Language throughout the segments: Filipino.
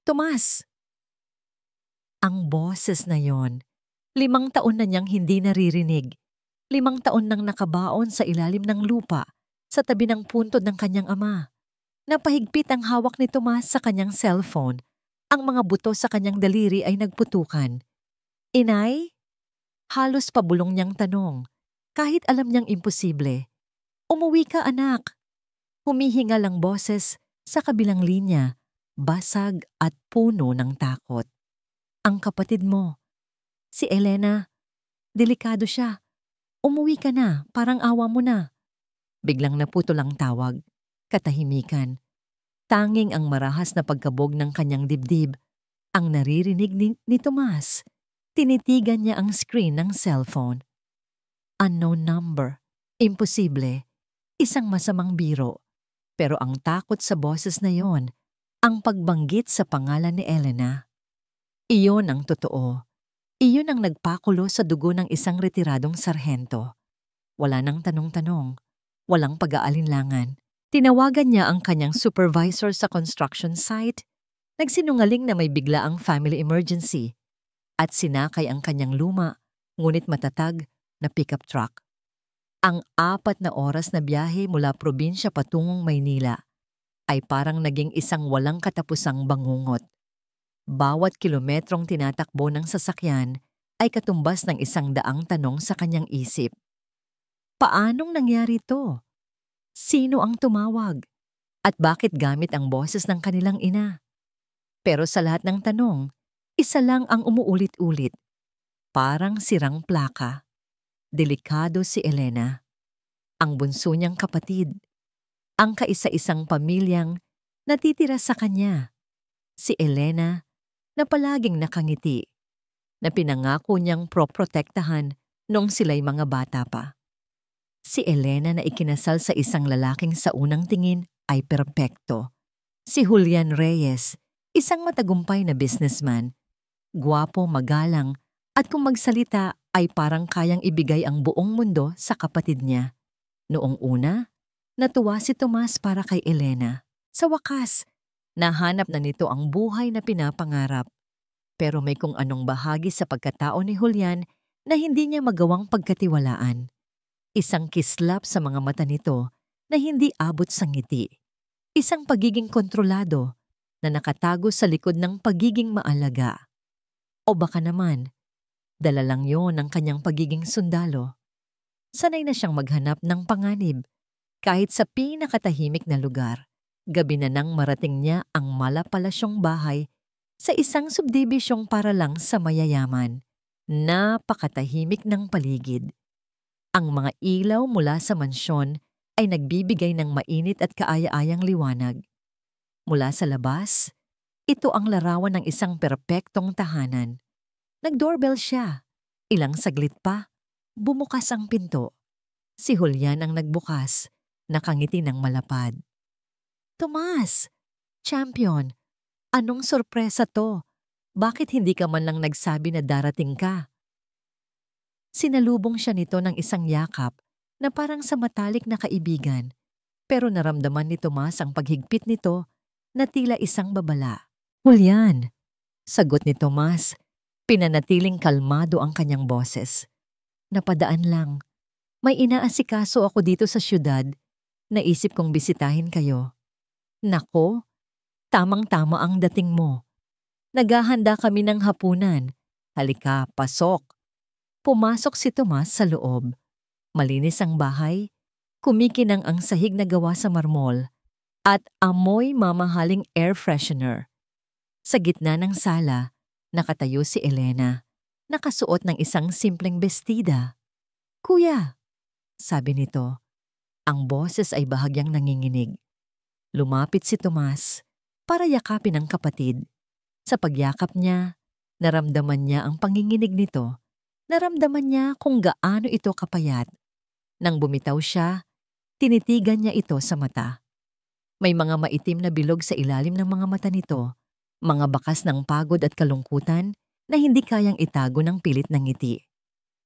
Tomas! Ang boses na yon, 5 taon na niyang hindi naririnig. 5 taon nang nakabaon sa ilalim ng lupa, sa tabi ng puntod ng kanyang ama. Napahigpit ang hawak ni Tomas sa kanyang cellphone. Ang mga buto sa kanyang daliri ay nagputukan. Inay? Halos pabulong niyang tanong, kahit alam niyang imposible. Umuwi ka, anak. Humihingal ang boses sa kabilang linya, basag at puno ng takot. Ang kapatid mo, si Elena, delikado siya. Umuwi ka na, parang awa mo na. Biglang naputol ang tawag, katahimikan. Tanging ang marahas na pagkabog ng kanyang dibdib ang naririnig ni Tomas. Tinitigan niya ang screen ng cellphone. Unknown number. Imposible. Isang masamang biro. Pero ang takot sa boses na yon, ang pagbanggit sa pangalan ni Elena. Iyon ang totoo. Iyon ang nagpakulo sa dugo ng isang retiradong sarhento. Wala nang tanong-tanong. Walang pag-aalinlangan. Tinawagan niya ang kanyang supervisor sa construction site. Nagsinungaling na may biglaang family emergency. At sinakay ang kanyang luma, ngunit matatag na pickup truck. Ang 4 na oras na biyahe mula probinsya patungong Maynila ay parang naging isang walang katapusang bangungot. Bawat kilometrong tinatakbo ng sasakyan ay katumbas ng 100 tanong sa kanyang isip. Paanong nangyari to? Sino ang tumawag? At bakit gamit ang boses ng kanilang ina? Pero sa lahat ng tanong, isa lang ang umuulit-ulit. Parang sirang plaka. Delikado si Elena. Ang bunso niyang kapatid. Ang kaisa-isang pamilyang natitira sa kanya. Si Elena na palaging nakangiti, na pinangako niyang proprotektahan noong sila'y mga bata pa. Si Elena na ikinasal sa isang lalaking sa unang tingin ay perpekto. Si Julian Reyes, isang matagumpay na businessman, gwapo, magalang, at kung magsalita ay parang kayang ibigay ang buong mundo sa kapatid niya. Noong una, natuwa si Tomas para kay Elena. Sa wakas, nahanap na nito ang buhay na pinapangarap. Pero may kung anong bahagi sa pagkatao ni Julian na hindi niya magawang pagkatiwalaan. Isang kislap sa mga mata nito na hindi abot sa ngiti. Isang pagiging kontrolado na nakatago sa likod ng pagiging maalaga. O baka naman, dala lang yon ng kanyang pagiging sundalo. Sanay na siyang maghanap ng panganib kahit sa pinakatahimik na lugar. Gabi na nang marating niya ang malapalasyong bahay sa isang subdibisyong para lang sa mayayaman. Napakatahimik ng paligid. Ang mga ilaw mula sa mansyon ay nagbibigay ng mainit at kaaya-ayang liwanag. Mula sa labas, ito ang larawan ng isang perpektong tahanan. Nag-doorbell siya. Ilang saglit pa, bumukas ang pinto. Si Julian ang nagbukas, nakangiti ng malapad. Tomas! Champion! Anong sorpresa to? Bakit hindi ka man lang nagsabi na darating ka? Sinalubong siya nito ng isang yakap na parang sa matalik na kaibigan, pero naramdaman ni Tomas ang paghigpit nito na tila isang babala. Julian! Sagot ni Tomas, pinanatiling kalmado ang kanyang boses. Napadaan lang. May inaasikaso ako dito sa syudad. Naisip kong bisitahin kayo. Nako, tamang-tama ang dating mo. Naghahanda kami ng hapunan. Halika, pasok. Pumasok si Tomas sa loob. Malinis ang bahay, kumikinang ang sahig na gawa sa marmol, at amoy mamahaling air freshener. Sa gitna ng sala, nakatayo si Elena, nakasuot ng isang simpleng bestida. Kuya, sabi nito. Ang boses ay bahagyang nanginginig. Lumapit si Tomas para yakapin ang kapatid. Sa pagyakap niya, naramdaman niya ang panginginig nito. Naramdaman niya kung gaano ito kapayat. Nang bumitaw siya, tinitigan niya ito sa mata. May mga maitim na bilog sa ilalim ng mga mata nito, mga bakas ng pagod at kalungkutan na hindi kayang itago ng pilit ng ngiti.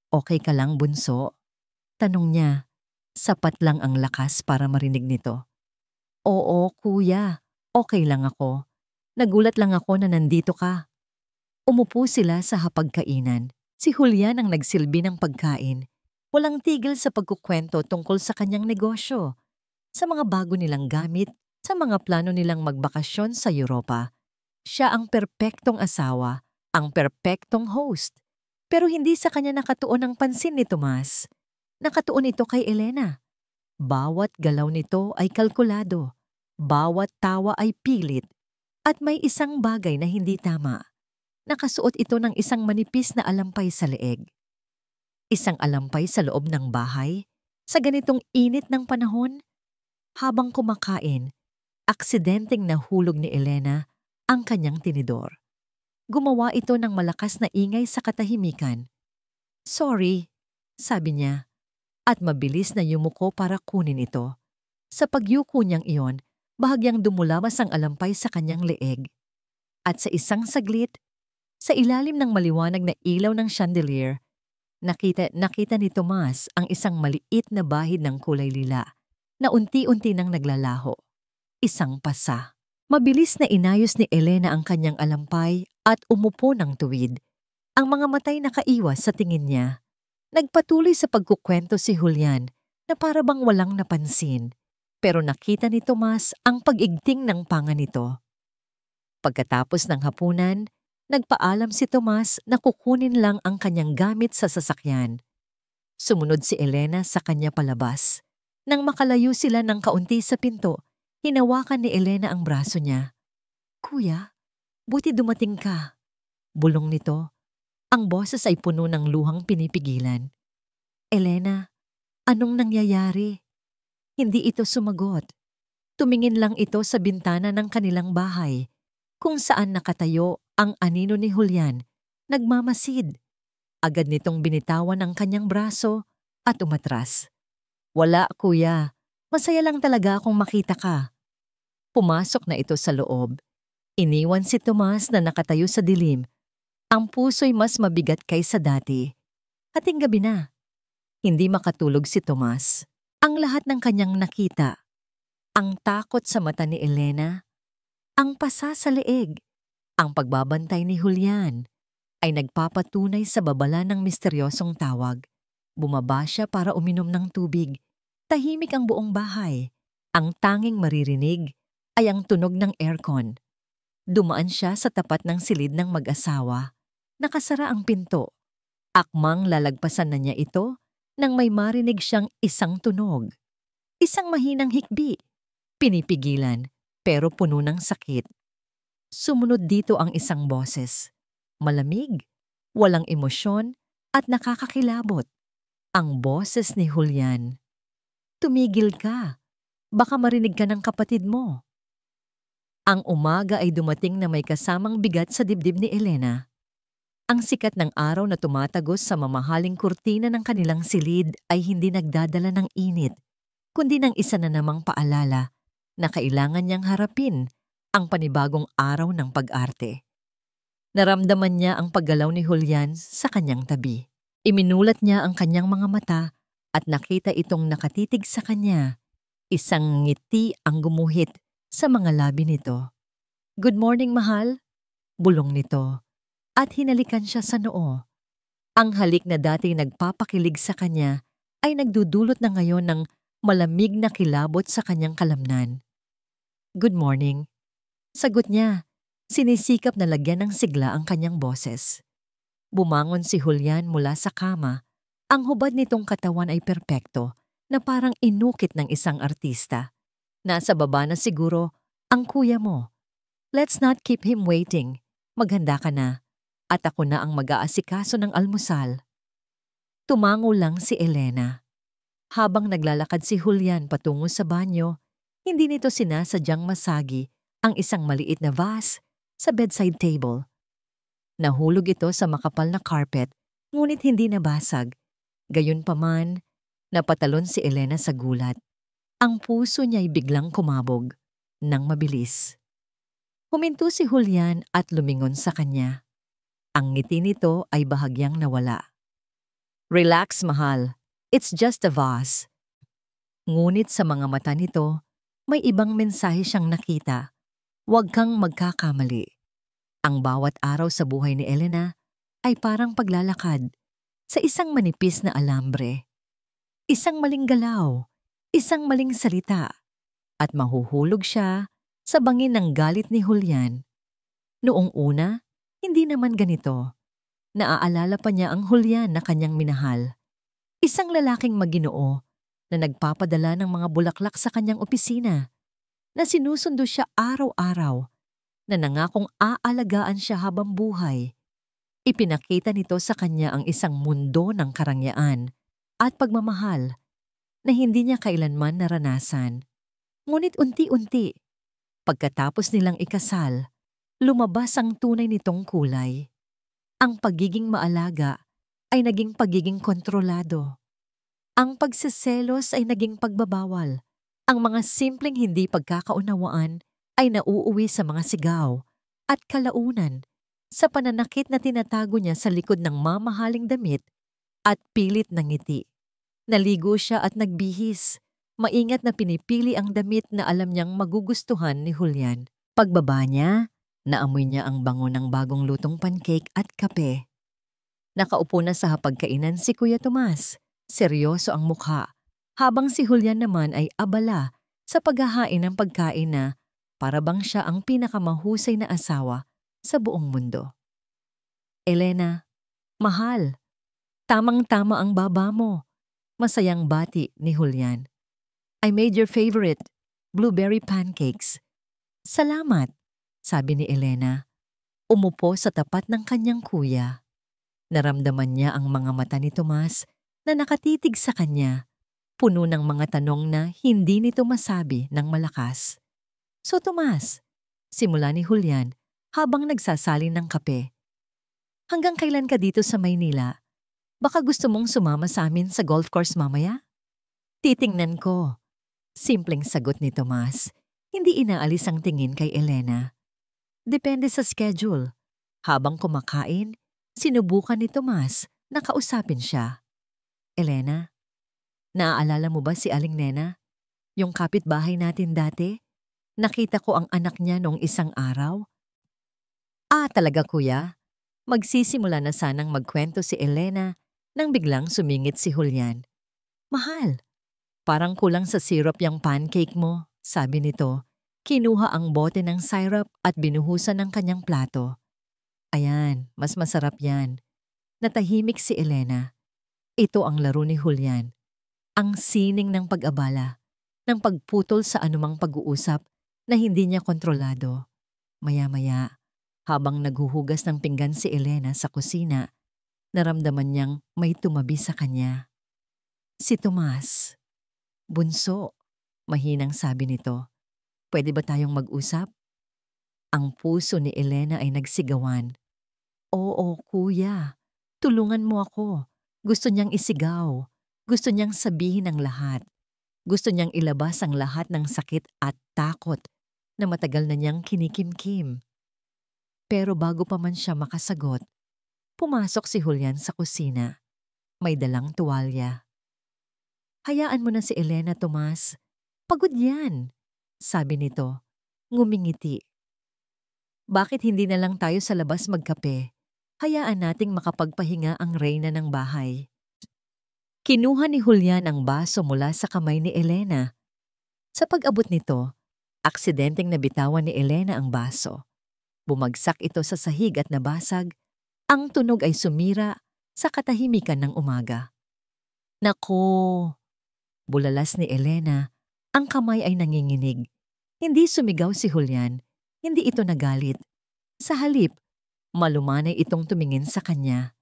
Okay ka lang, bunso? Tanong niya. Sapat lang ang lakas para marinig nito. Oo, kuya. Okay lang ako. Nagulat lang ako na nandito ka. Umupo sila sa hapagkainan. Si Julian ang nagsilbi ng pagkain. Walang tigil sa pagkukwento tungkol sa kanyang negosyo, sa mga bago nilang gamit, sa mga plano nilang magbakasyon sa Europa. Siya ang perpektong asawa, ang perpektong host. Pero hindi sa kanya nakatuon ang pansin ni Tomas. Nakatuon ito kay Elena. Bawat galaw nito ay kalkulado. Bawat tawa ay pilit. At may isang bagay na hindi tama. Nakasuot ito ng isang manipis na alampay sa leeg. Isang alampay sa loob ng bahay, sa ganitong init ng panahon. Habang kumakain, aksidenteng nahulog ni Elena ang kanyang tinidor. Gumawa ito ng malakas na ingay sa katahimikan. "Sorry," sabi niya, at mabilis na yumuko para kunin ito. Sa pagyuko niyang iyon, bahagyang dumulamas ang alampay sa kanyang leeg. At sa isang saglit, sa ilalim ng maliwanag na ilaw ng chandelier, nakita ni Tomas ang isang maliit na bahid ng kulay lila na unti-unti nang naglalaho. Isang pasa. Mabilis na inayos ni Elena ang kanyang alampay at umupo ng tuwid. Ang mga matay nakaiwas sa tingin niya. Nagpatuloy sa pagkukwento si Julian na para bang walang napansin. Pero nakita ni Tomas ang pag-igting ng panga nito. Pagkatapos ng hapunan, nagpaalam si Tomas na kukunin lang ang kanyang gamit sa sasakyan. Sumunod si Elena sa kanya palabas. Nang makalayo sila ng kaunti sa pinto, hinawakan ni Elena ang braso niya. "Kuya, buti dumating ka." Bulong nito. Ang boses ay puno ng luhang pinipigilan. "Elena, anong nangyayari?" Hindi ito sumagot. Tumingin lang ito sa bintana ng kanilang bahay, kung saan nakatayo ang anino ni Julian, nagmamasid. Agad nitong binitawan ang kanyang braso at umatras. "Wala, kuya. Masaya lang talaga akong makita ka." Pumasok na ito sa loob. Iniwan si Tomas na nakatayo sa dilim. Ang puso'y mas mabigat kaysa dati. Hating gabi na. Hindi makatulog si Tomas. Ang lahat ng kanyang nakita. Ang takot sa mata ni Elena. Ang pasa sa leeg. Ang pagbabantay ni Julian ay nagpapatunay sa babala ng misteryosong tawag. Bumaba siya para uminom ng tubig. Tahimik ang buong bahay. Ang tanging maririnig ay ang tunog ng aircon. Dumaan siya sa tapat ng silid ng mag-asawa. Nakasara ang pinto. Akmang lalagpasan na niya ito nang may marinig siyang isang tunog. Isang mahinang hikbi. Pinipigilan, pero puno ng sakit. Sumunod dito ang isang boses. Malamig, walang emosyon, at nakakakilabot. Ang boses ni Julian. "Tumigil ka. Baka marinig ka ng kapatid mo." Ang umaga ay dumating na may kasamang bigat sa dibdib ni Elena. Ang sikat ng araw na tumatagos sa mamahaling kurtina ng kanilang silid ay hindi nagdadala ng init, kundi ng isa na namang paalala na kailangan niyang harapin ang panibagong araw ng pag-arte. Naramdaman niya ang paggalaw ni Julian sa kanyang tabi. Iminulat niya ang kanyang mga mata at nakita itong nakatitig sa kanya. Isang ngiti ang gumuhit sa mga labi nito. "Good morning, mahal," bulong nito. At hinalikan siya sa noo. Ang halik na dati nagpapakilig sa kanya ay nagdudulot na ngayon ng malamig na kilabot sa kanyang kalamnan. "Good morning." Sagot niya, sinisikap na lagyan ng sigla ang kanyang boses. Bumangon si Julian mula sa kama. Ang hubad nitong katawan ay perpekto, na parang inukit ng isang artista. "Nasa baba na siguro ang kuya mo. Let's not keep him waiting. Maghanda ka na. At ako na ang mag-aasikaso ng almusal." Tumango lang si Elena. Habang naglalakad si Julian patungo sa banyo, hindi nito sinasadyang masagi ang isang maliit na vase sa bedside table. Nahulog ito sa makapal na carpet, ngunit hindi nabasag. Gayunpaman, napatalon si Elena sa gulat. Ang puso niya'y biglang kumabog, nang mabilis. Huminto si Julian at lumingon sa kanya. Ang ngiti nito ay bahagyang nawala. "Relax, mahal. It's just a vase." Ngunit sa mga mata nito, may ibang mensahe siyang nakita. Huwag kang magkakamali. Ang bawat araw sa buhay ni Elena ay parang paglalakad sa isang manipis na alambre. Isang maling galaw, isang maling salita, at mahuhulog siya sa bangin ng galit ni Julian. Noong una, hindi naman ganito. Naaalala pa niya ang Julian na kanyang minahal. Isang lalaking maginoo na nagpapadala ng mga bulaklak sa kanyang opisina, na sinusundo siya araw-araw, na nangakong aalagaan siya habang buhay. Ipinakita nito sa kanya ang isang mundo ng karangyaan at pagmamahal na hindi niya kailanman naranasan. Ngunit unti-unti, pagkatapos nilang ikasal, lumabas ang tunay nitong kulay. Ang pagiging maalaga ay naging pagiging kontrolado. Ang pagseselos ay naging pagbabawal. Ang mga simpleng hindi pagkakaunawaan ay nauuwi sa mga sigaw at kalaunan sa pananakit na tinatago niya sa likod ng mamahaling damit at pilit na ngiti. Naligo siya at nagbihis. Maingat na pinipili ang damit na alam niyang magugustuhan ni Julian. Pagbaba niya, naamoy niya ang bango ng bagong lutong pancake at kape. Nakaupo na sa hapagkainan si Kuya Tomas. Seryoso ang mukha, habang si Julian naman ay abala sa paghahain ng pagkain na para bang siya ang pinakamahusay na asawa sa buong mundo. Elena, mahal, tamang-tama ang baba mo. Masayang bati ni Julian. I made your favorite, blueberry pancakes. Salamat, sabi ni Elena. Umupo sa tapat ng kanyang kuya. Naramdaman niya ang mga mata ni Tomas na nakatitig sa kanya, puno ng mga tanong na hindi nito masabi ng malakas. So Tomas, simula ni Julian habang nagsasalin ng kape. Hanggang kailan ka dito sa Maynila? Baka gusto mong sumama sa amin sa golf course mamaya? Titingnan ko. Simpleng sagot ni Tomas. Hindi inaalis ang tingin kay Elena. Depende sa schedule. Habang kumakain, sinubukan ni Tomas na kausapin siya. Elena, naaalala mo ba si Aling Nena? Yung kapitbahay natin dati? Nakita ko ang anak niya noong isang araw. Talaga kuya? Magsisimula na sanang magkwento si Elena nang biglang sumingit si Julian. Mahal, parang kulang sa syrup yung pancake mo, sabi nito. Kinuha ang bote ng syrup at binuhusan ng kanyang plato. Ayan, mas masarap yan. Natahimik si Elena. Ito ang laro ni Julian. Ang sining ng pag-abala, ng pagputol sa anumang pag-uusap na hindi niya kontrolado. Maya-maya, habang naghuhugas ng pinggan si Elena sa kusina, naramdaman niyang may tumabi sa kanya. Si Tomas. Bunso, mahinang sabi nito. Pwede ba tayong mag-usap? Ang puso ni Elena ay nagsigawan. Oo, kuya. Tulungan mo ako. Gusto niyang isigaw. Gusto niyang sabihin ang lahat. Gusto niyang ilabas ang lahat ng sakit at takot na matagal na niyang kinikimkim. Pero bago pa man siya makasagot, pumasok si Julian sa kusina. May dalang tuwalya. Hayaan mo na si Elena, Tomas. Pagod yan, sabi nito. Ngumingiti. Bakit hindi na lang tayo sa labas magkape? Hayaan nating makapagpahinga ang reyna ng bahay. Kinuha ni Julian ang baso mula sa kamay ni Elena. Sa pag-abot nito, aksidenteng nabitawan ni Elena ang baso. Bumagsak ito sa sahig at nabasag. Ang tunog ay sumira sa katahimikan ng umaga. Nako! Bulalas ni Elena. Ang kamay ay nanginginig. Hindi sumigaw si Julian. Hindi ito nagalit. Sa halip, malumanay itong tumingin sa kanya.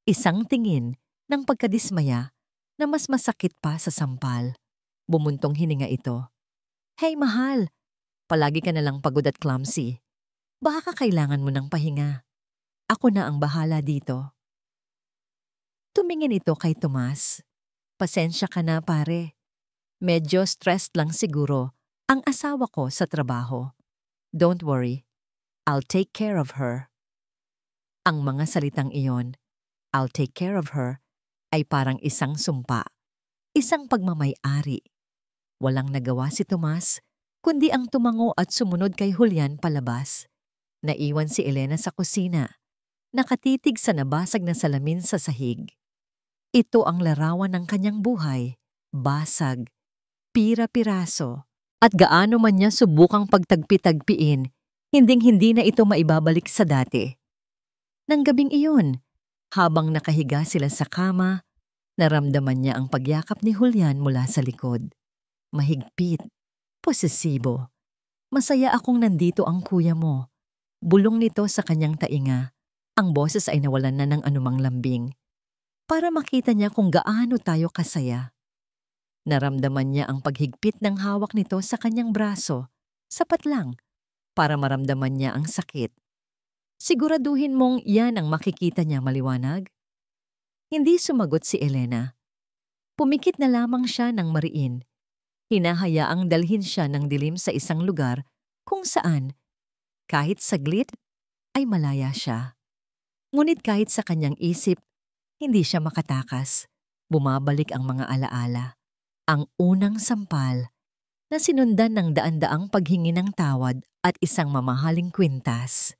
Isang tingin ng pagkadismaya na mas masakit pa sa sampal. Bumuntong hininga ito. Hey mahal, palagi ka nalang pagod at clumsy. Baka kailangan mo ng pahinga. Ako na ang bahala dito. Tumingin ito kay Tomas. Pasensya ka na pare. Medyo stressed lang siguro ang asawa ko sa trabaho. Don't worry, I'll take care of her. Ang mga salitang iyon, I'll take care of her, ay parang isang sumpa, isang pagmamay-ari. Walang nagawa si Tomas, kundi ang tumango at sumunod kay Julian palabas. Naiwan si Elena sa kusina, nakatitig sa nabasag na salamin sa sahig. Ito ang larawan ng kanyang buhay, basag, pira-piraso, at gaano man niya subukang pagtagpi-tagpiin, hinding-hindi na ito maibabalik sa dati. Nang gabing iyon, habang nakahiga sila sa kama, naramdaman niya ang pagyakap ni Julian mula sa likod. Mahigpit, posesibo. Masaya akong nandito ang kuya mo. Bulong nito sa kanyang tainga. Ang boses ay nawalan na ng anumang lambing. Para makita niya kung gaano tayo kasaya. Naramdaman niya ang paghigpit ng hawak nito sa kanyang braso. Sapat lang para maramdaman niya ang sakit. Siguraduhin mong yan ang makikita niya maliwanag. Hindi sumagot si Elena. Pumikit na lamang siya ng mariin. Hinahayaang dalhin siya ng dilim sa isang lugar kung saan, kahit saglit, ay malaya siya. Ngunit kahit sa kanyang isip, hindi siya makatakas. Bumabalik ang mga alaala. Ang unang sampal na sinundan ng daan-daang paghingi ng tawad at isang mamahaling kwintas.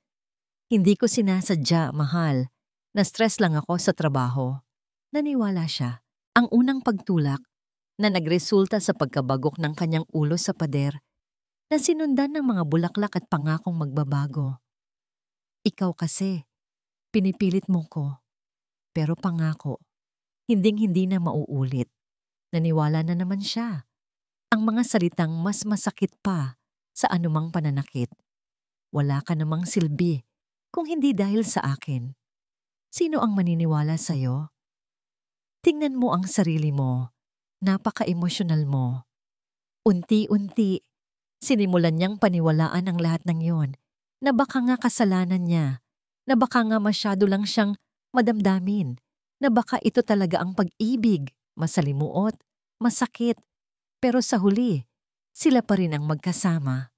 Hindi ko sinasadya, mahal. Na-stress lang ako sa trabaho. Naniwala siya. Ang unang pagtulak na nagresulta sa pagkabagok ng kanyang ulo sa pader na sinundan ng mga bulaklak at pangakong magbabago. Ikaw kasi, pinipilit mo ko. Pero pangako, hinding-hindi na mauulit. Naniwala na naman siya. Ang mga salitang mas masakit pa sa anumang pananakit. Wala ka namang silbi kung hindi dahil sa akin. Sino ang maniniwala sa'yo? Tingnan mo ang sarili mo. Napaka-emosyonal mo. Unti-unti, sinimulan niyang paniwalaan ang lahat ng yon, na baka nga kasalanan niya, na baka nga masyado lang siyang madamdamin, na baka ito talaga ang pag-ibig, masalimuot, masakit, pero sa huli, sila pa rin ang magkasama.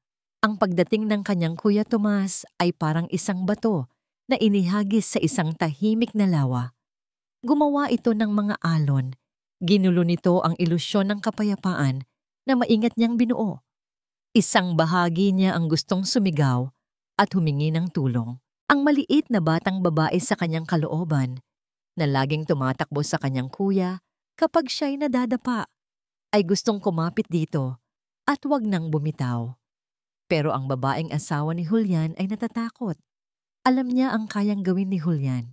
Ang pagdating ng kanyang Kuya Tomas ay parang isang bato na inihagis sa isang tahimik na lawa. Gumawa ito ng mga alon. Ginulo nito ang ilusyon ng kapayapaan na maingat niyang binuo. Isang bahagi niya ang gustong sumigaw at humingi ng tulong. Ang maliit na batang babae sa kanyang kalooban na laging tumatakbo sa kanyang kuya kapag siya'y nadadapa ay gustong kumapit dito at wag nang bumitaw. Pero ang babaeng asawa ni Julian ay natatakot. Alam niya ang kayang gawin ni Julian.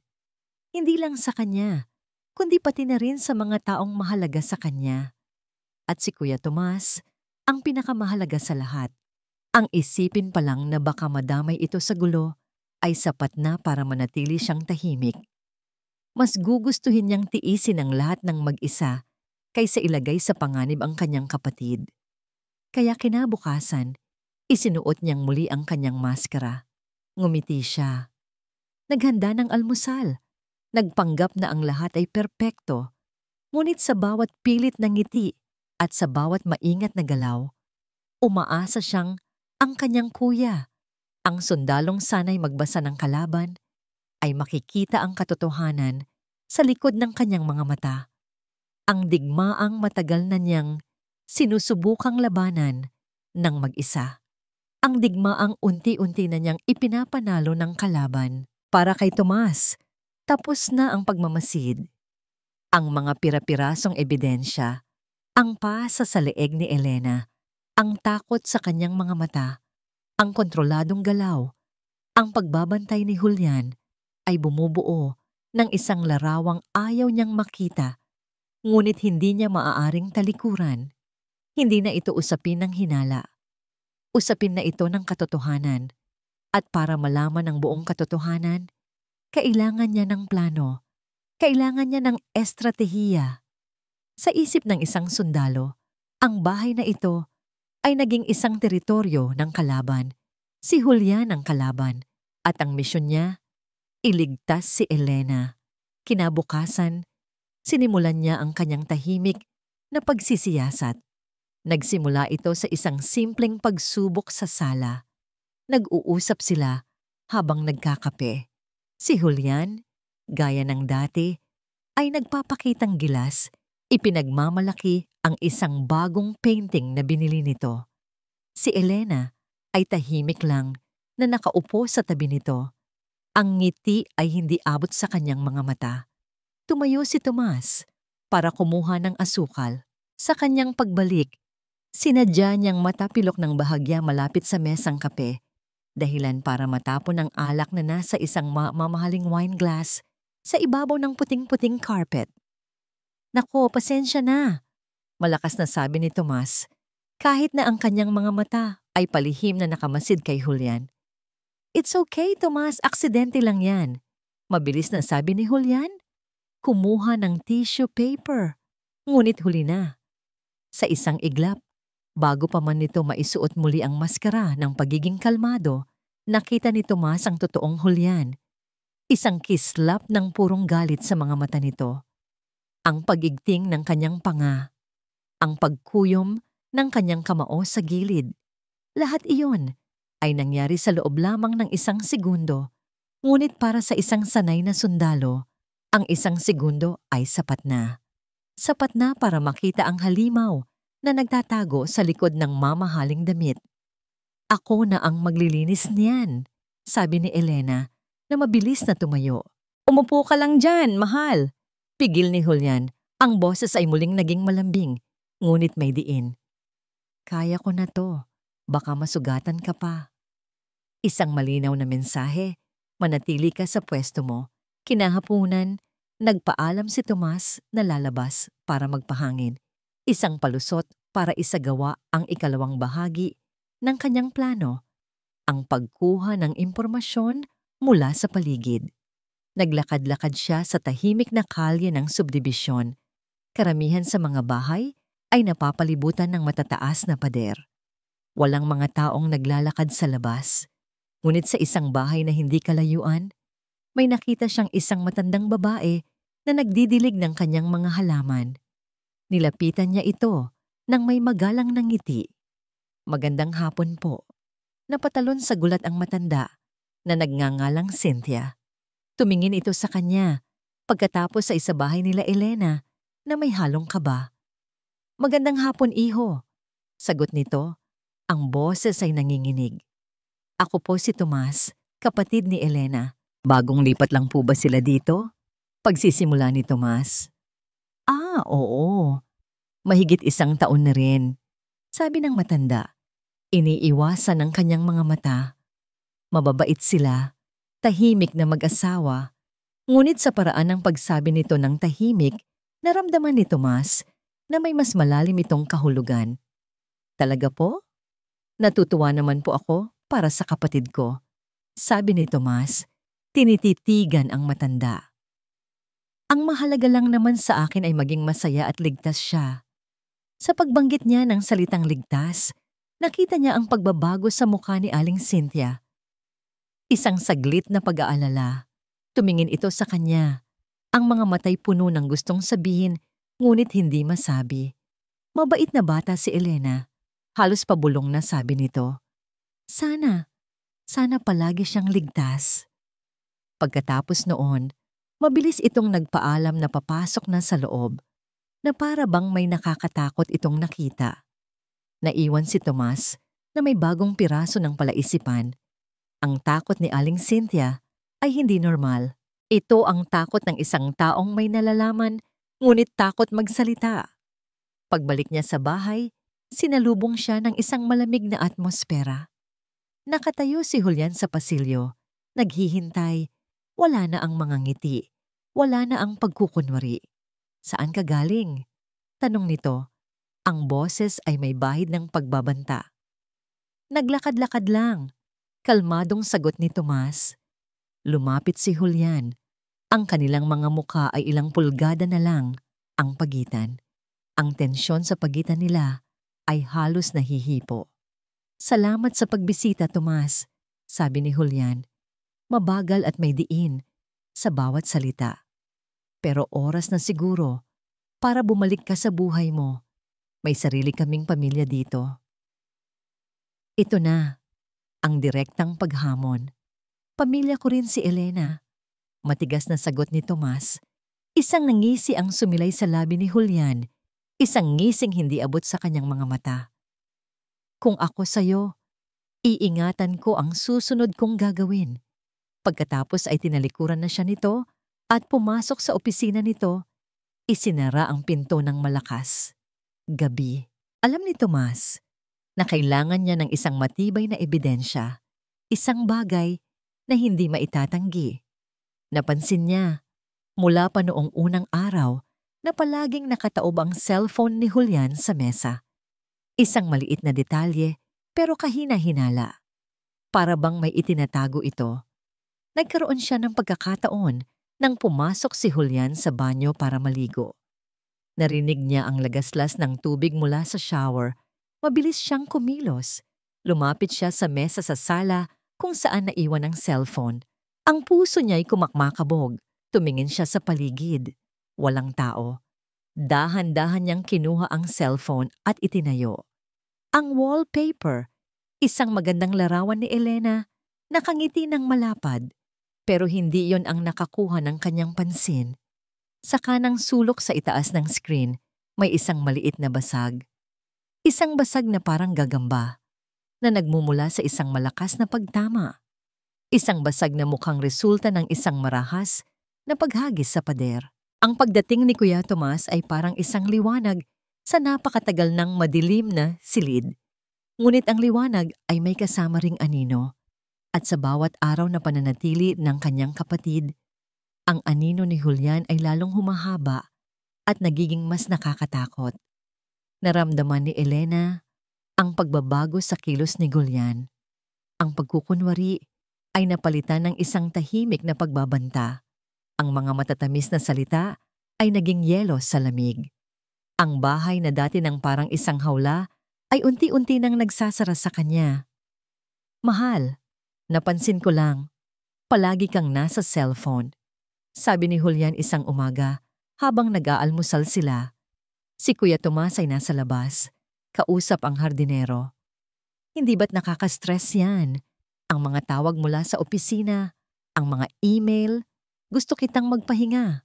Hindi lang sa kanya, kundi pati na rin sa mga taong mahalaga sa kanya. At si Kuya Tomas, ang pinakamahalaga sa lahat. Ang isipin pa lang na baka madamay ito sa gulo ay sapat na para manatili siyang tahimik. Mas gugustuhin niyang tiisin ang lahat ng mag-isa kaysa ilagay sa panganib ang kanyang kapatid. Kaya kinabukasan, isinuot niyang muli ang kanyang maskara. Ngumiti siya. Naghanda ng almusal. Nagpanggap na ang lahat ay perpekto. Ngunit sa bawat pilit na ngiti at sa bawat maingat na galaw, umaasa siyang ang kanyang kuya, ang sundalong sanay magbasa ng kalaban, ay makikita ang katotohanan sa likod ng kanyang mga mata. Ang digmaang matagal na niyang sinusubukang labanan ng mag-isa. Ang digmaang unti-unti na niyang ipinapanalo ng kalaban. Para kay Tomas, tapos na ang pagmamasid. Ang mga pira-pirasong ebidensya, ang pasa sa leeg ni Elena, ang takot sa kanyang mga mata, ang kontroladong galaw, ang pagbabantay ni Julian ay bumubuo ng isang larawang ayaw niyang makita, ngunit hindi niya maaaring talikuran. Hindi na ito usapin ng hinala. Usapin na ito ng katotohanan. At para malaman ang buong katotohanan, kailangan niya ng plano. Kailangan niya ng estratehiya. Sa isip ng isang sundalo, ang bahay na ito ay naging isang teritoryo ng kalaban. Si Julian ang kalaban at ang misyon niya, iligtas si Elena. Kinabukasan, sinimulan niya ang kanyang tahimik na pagsisiyasat. Nagsimula ito sa isang simpleng pagsubok sa sala. Nag-uusap sila habang nagkakape. Si Julian, gaya ng dati, ay nagpapakitang gilas, ipinagmamalaki ang isang bagong painting na binili nito. Si Elena ay tahimik lang na nakaupo sa tabi nito. Ang ngiti ay hindi abot sa kanyang mga mata. Tumayo si Tomas para kumuha ng asukal. Sa kanyang pagbalik, sinadya niyang matapilok ng bahagya malapit sa mesang kape, dahilan para matapon ang alak na nasa isang mamahaling wine glass sa ibabaw ng puting-puting carpet. "Nako, pasensya na," malakas na sabi ni Tomas, kahit na ang kanyang mga mata ay palihim na nakamasid kay Julian. "It's okay, Tomas, aksidente lang yan," mabilis na sabi ni Julian. Kumuha ng tissue paper, ngunit huli na. Sa isang iglap, bago pa man nito maisuot muli ang maskara ng pagiging kalmado, nakita ni Tomas ang totoong Julian. Isang kislap ng purong galit sa mga mata nito. Ang pagigting ng kanyang panga. Ang pagkuyom ng kanyang kamao sa gilid. Lahat iyon ay nangyari sa loob lamang ng isang segundo. Ngunit para sa isang sanay na sundalo, ang isang segundo ay sapat na. Sapat na para makita ang halimaw na nagtatago sa likod ng mamahaling damit. "Ako na ang maglilinis niyan," sabi ni Elena na mabilis na tumayo. "Umupo ka lang dyan, mahal." Pigil ni Julian. Ang boses ay muling naging malambing, ngunit may diin. "Kaya ko na to. Baka masugatan ka pa." Isang malinaw na mensahe. Manatili ka sa pwesto mo. Kinahapunan, nagpaalam si Tomas na lalabas para magpahangin. Isang palusot para isagawa ang ikalawang bahagi ng kanyang plano, ang pagkuha ng impormasyon mula sa paligid. Naglakad-lakad siya sa tahimik na kalye ng subdibisyon. Karamihan sa mga bahay ay napapalibutan ng matataas na pader. Walang mga taong naglalakad sa labas. Ngunit sa isang bahay na hindi kalayuan, may nakita siyang isang matandang babae na nagdidilig ng kanyang mga halaman. Nilapitan niya ito nang may magalang na ngiti. "Magandang hapon po." Napatalon sa gulat ang matanda na nagngangalang Cynthia. Tumingin ito sa kanya pagkatapos sa isabahay nila Elena na may halong kaba. "Magandang hapon, iho," sagot nito. Ang boses ay nanginginig. "Ako po si Tomas, kapatid ni Elena." "Bagong lipat lang po ba sila dito?" Pagsisimula ni Tomas. "Ah, oo. Mahigit 1 taon na rin," sabi ng matanda. Iniiwasan ng kanyang mga mata. Mababait sila, tahimik na mag-asawa. Ngunit sa paraan ng pagsabi nito ng tahimik, naramdaman ni Tomas na may mas malalim itong kahulugan. "Talaga po? Natutuwa naman po ako para sa kapatid ko," sabi ni Tomas. Tinititigan ang matanda. "Ang mahalaga lang naman sa akin ay maging masaya at ligtas siya." Sa pagbanggit niya ng salitang ligtas, nakita niya ang pagbabago sa mukha ni Aling Cynthia. Isang saglit na pag-aalala. Tumingin ito sa kanya. Ang mga matay puno ng gustong sabihin, ngunit hindi masabi. Mabait na bata si Elena. Halos pabulong na sabi nito. Sana palagi siyang ligtas." Pagkatapos noon, mabilis itong nagpaalam na papasok na sa loob, na para bang may nakakatakot itong nakita. Naiwan si Tomas na may bagong piraso ng palaisipan. Ang takot ni Aling Cynthia ay hindi normal. Ito ang takot ng isang taong may nalalaman, ngunit takot magsalita. Pagbalik niya sa bahay, sinalubong siya ng isang malamig na atmosfera. Nakatayo si Julian sa pasilyo, naghihintay. Wala na ang mga ngiti. Wala na ang pagkukunwari. "Saan ka galing?" tanong nito. Ang boses ay may bahid ng pagbabanta. "Naglakad-lakad lang," kalmadong sagot ni Tomas. Lumapit si Julian. Ang kanilang mga mukha ay ilang pulgada na lang ang pagitan. Ang tensyon sa pagitan nila ay halos nahihipo. "Salamat sa pagbisita, Tomas," sabi ni Julian. Mabagal at may diin sa bawat salita. "Pero oras na siguro para bumalik ka sa buhay mo. May sarili kaming pamilya dito." Ito na, ang direktang paghamon. "Pamilya ko rin si Elena," matigas na sagot ni Tomas. Isang ngisi ang sumilay sa labi ni Julian, isang ngising hindi abot sa kanyang mga mata. Kung ako sa'yo, iingatan ko ang susunod kong gagawin. Pagkatapos ay tinalikuran na siya nito at pumasok sa opisina nito, isinara ang pinto ng malakas. Gabi. Alam ni Tomas na kailangan niya ng isang matibay na ebidensya, isang bagay na hindi maitatanggi. Napansin niya, mula pa noong unang araw, na palaging nakataob ang cellphone ni Julian sa mesa. Isang maliit na detalye pero kahina-hinala. Para bang may itinatago ito. Nagkaroon siya ng pagkakataon nang pumasok si Julian sa banyo para maligo. Narinig niya ang lagaslas ng tubig mula sa shower. Mabilis siyang kumilos. Lumapit siya sa mesa sa sala kung saan naiwan ang cellphone. Ang puso niya'y kumakmakabog. Tumingin siya sa paligid. Walang tao. Dahan-dahan niyang kinuha ang cellphone at itinayo. Ang wallpaper, isang magandang larawan ni Elena, nakangiti ng malapad, pero hindi yon ang nakakuha ng kanyang pansin. Sa kanang sulok sa itaas ng screen, may isang maliit na basag. Isang basag na parang gagamba, na nagmumula sa isang malakas na pagtama. Isang basag na mukhang resulta ng isang marahas na paghagis sa pader. Ang pagdating ni Kuya Tomas ay parang isang liwanag sa napakatagal ng madilim na silid. Ngunit ang liwanag ay may kasama ring anino. At sa bawat araw na pananatili ng kanyang kapatid, ang anino ni Julian ay lalong humahaba at nagiging mas nakakatakot. Naramdaman ni Elena ang pagbabago sa kilos ni Julian. Ang pagkukunwari ay napalitan ng isang tahimik na pagbabanta. Ang mga matatamis na salita ay naging yelo sa lamig. Ang bahay na dati nang parang isang hawla ay unti-unti nang nagsasara sa kanya. Mahal, napansin ko lang, palagi kang nasa cellphone. Sabi ni Julian isang umaga habang nag-aalmusal sila. Si Kuya Tomas ay nasa labas, kausap ang hardinero. Hindi ba't nakaka-stress yan? Ang mga tawag mula sa opisina, ang mga email, gusto kitang magpahinga.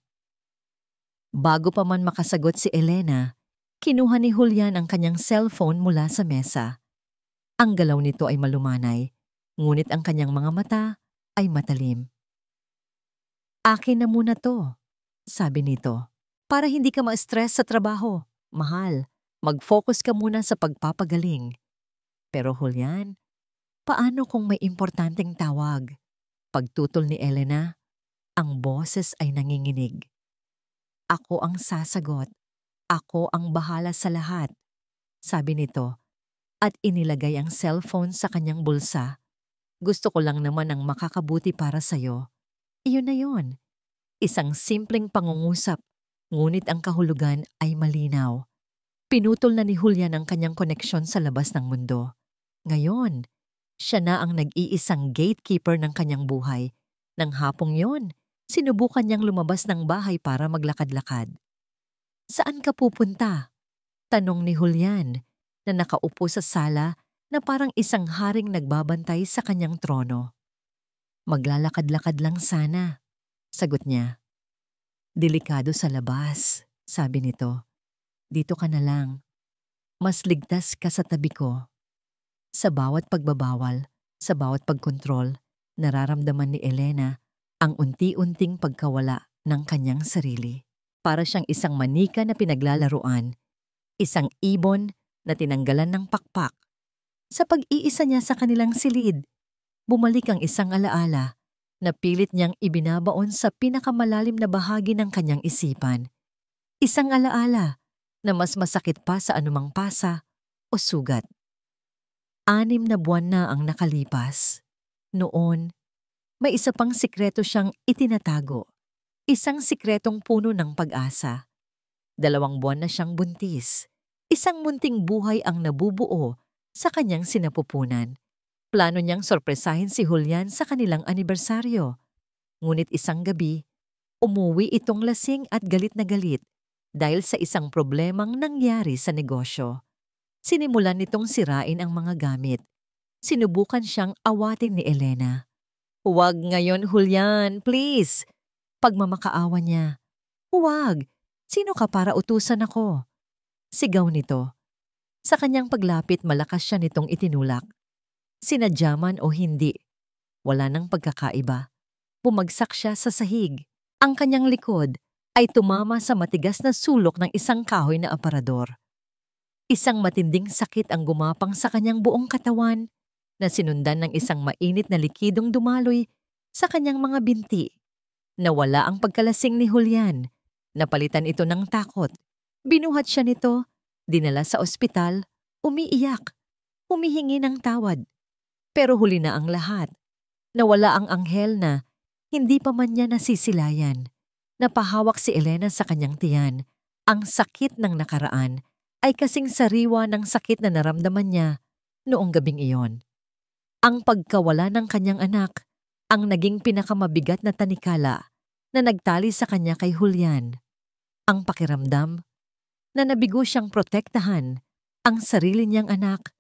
Bago pa man makasagot si Elena, kinuha ni Julian ang kanyang cellphone mula sa mesa. Ang galaw nito ay malumanay, ngunit ang kanyang mga mata ay matalim. Akin na muna to, sabi nito, para hindi ka ma-stress sa trabaho. Mahal, mag-focus ka muna sa pagpapagaling. Pero Julian, paano kung may importanteng tawag? Pagtutol ni Elena, ang boses ay nanginginig. Ako ang sasagot. Ako ang bahala sa lahat, sabi nito, at inilagay ang cellphone sa kanyang bulsa. Gusto ko lang naman ang makakabuti para sa'yo. Iyon na yon. Isang simpleng pangungusap, ngunit ang kahulugan ay malinaw. Pinutol na ni Julian ang kanyang koneksyon sa labas ng mundo. Ngayon, siya na ang nag-iisang gatekeeper ng kanyang buhay. Nang hapong yon, sinubukan niyang lumabas ng bahay para maglakad-lakad. Saan ka pupunta? Tanong ni Julian na nakaupo sa sala na parang isang haring nagbabantay sa kanyang trono. Maglalakad-lakad lang sana, sagot niya. Delikado sa labas, sabi nito. Dito ka na lang. Mas ligtas ka sa tabi ko. Sa bawat pagbabawal, sa bawat pagkontrol, nararamdaman ni Elena ang unti-unting pagkawala ng kanyang sarili. Para siyang isang manika na pinaglalaruan, isang ibon na tinanggalan ng pakpak. Sa pag-iisa niya sa kanilang silid, bumalik ang isang alaala na pilit niyang ibinabaon sa pinakamalalim na bahagi ng kanyang isipan. Isang alaala na mas masakit pa sa anumang pasa o sugat. 6 na buwan na ang nakalipas. Noon, may isa pang sikreto siyang itinatago. Isang sikretong puno ng pag-asa. 2 buwan na siyang buntis. Isang munting buhay ang nabubuo sa kanyang sinapupunan. Plano niyang sorpresahin si Julian sa kanilang anibersaryo. Ngunit isang gabi, umuwi itong lasing at galit na galit dahil sa isang problemang nangyari sa negosyo. Sinimulan nitong sirain ang mga gamit. Sinubukan siyang awatin ni Elena. Huwag ngayon, Julian, please. Pagmamakaawa niya. Huwag. Sino ka para utusan ako? Sigaw nito. Sa kanyang paglapit malakas siya nitong itinulak. Sinadya man o hindi, wala nang pagkakaiba. Bumagsak siya sa sahig. Ang kanyang likod ay tumama sa matigas na sulok ng isang kahoy na aparador. Isang matinding sakit ang gumapang sa kanyang buong katawan na sinundan ng isang mainit na likidong dumaloy sa kanyang mga binti. Nawala ang pagkalasing ni Julian. Napalitan ito ng takot. Binuhat siya nito, dinala sa ospital, umiiyak, humihingi ng tawad. Pero huli na ang lahat. Nawala ang anghel na hindi pa man niya nasisilayan. Napahawak si Elena sa kanyang tiyan. Ang sakit ng nakaraan ay kasing sariwa ng sakit na naramdaman niya noong gabing iyon. Ang pagkawala ng kanyang anak ang naging pinakamabigat na tanikala na nagtali sa kanya kay Julian. Ang pakiramdam na nabigo siyang protektahan ang sarili niyang anak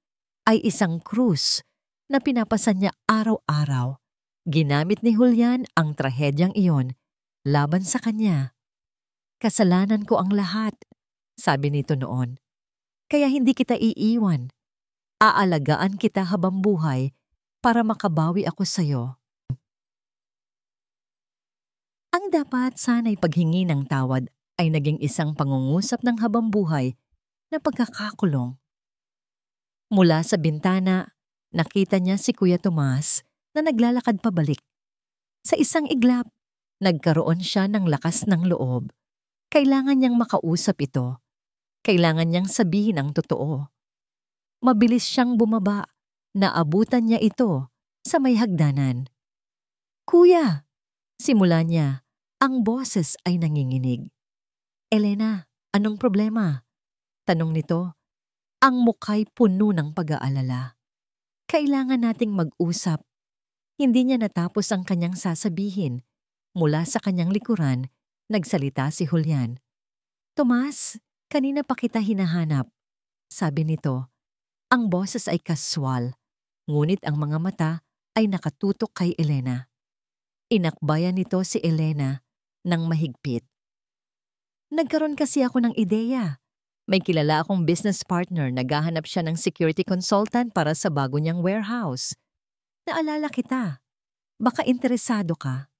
ay isang krus na pinapasan niya araw-araw. Ginamit ni Julian ang trahedyang iyon laban sa kanya. Kasalanan ko ang lahat, sabi nito noon. Kaya hindi kita iiwan. Aalagaan kita habang buhay para makabawi ako sa'yo. Ang dapat sana'y paghingi ng tawad ay naging isang pangungusap ng habang buhay na pagkakakulong. Mula sa bintana, nakita niya si Kuya Tomas na naglalakad pabalik. Sa isang iglap, nagkaroon siya ng lakas ng loob. Kailangan niyang makausap ito. Kailangan niyang sabihin ang totoo. Mabilis siyang bumaba. Naabutan niya ito sa may hagdanan. Kuya! Simula niya, ang boses ay nanginginig. Elena, anong problema? Tanong nito. Ang mukha'y puno ng pag-aalala. Kailangan nating mag-usap. Hindi niya natapos ang kanyang sasabihin. Mula sa kanyang likuran, nagsalita si Julian. Tomas, kanina pa kita hinahanap. Sabi nito. Ang boses ay kaswal, ngunit ang mga mata ay nakatutok kay Elena. Inakbayan nito si Elena ng mahigpit. Nagkaroon kasi ako ng ideya. May kilala akong business partner, naghahanap siya ng security consultant para sa bago niyang warehouse. Naalala kita. Baka interesado ka.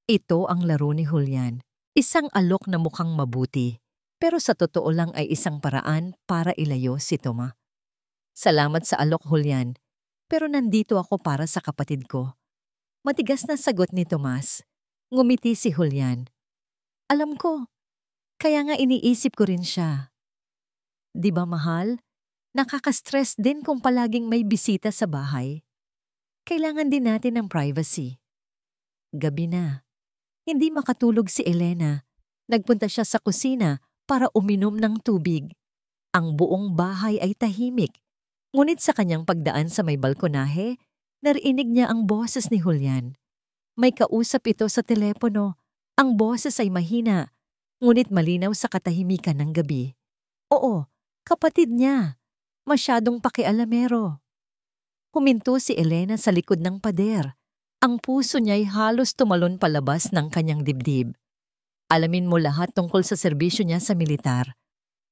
Ito ang laro ni Julian. Isang alok na mukhang mabuti, pero sa totoo lang ay isang paraan para ilayo si Toma. Salamat sa alok, Julian, pero nandito ako para sa kapatid ko. Matigas na sagot ni Tomas. Ngumiti si Julian. Alam ko, kaya nga iniisip ko rin siya. Di ba mahal? Nakaka-stress din kung palaging may bisita sa bahay. Kailangan din natin ng privacy. Gabi na. Hindi makatulog si Elena. Nagpunta siya sa kusina para uminom ng tubig. Ang buong bahay ay tahimik. Ngunit sa kanyang pagdaan sa may balkonahe, narinig niya ang boses ni Julian. May kausap ito sa telepono. Ang boses ay mahina, ngunit malinaw sa katahimikan ng gabi. Oo, kapatid niya. Masyadong pakialamero. Huminto si Elena sa likod ng pader. Ang puso niya'y halos tumalon palabas ng kanyang dibdib. Alamin mo lahat tungkol sa serbisyo niya sa militar.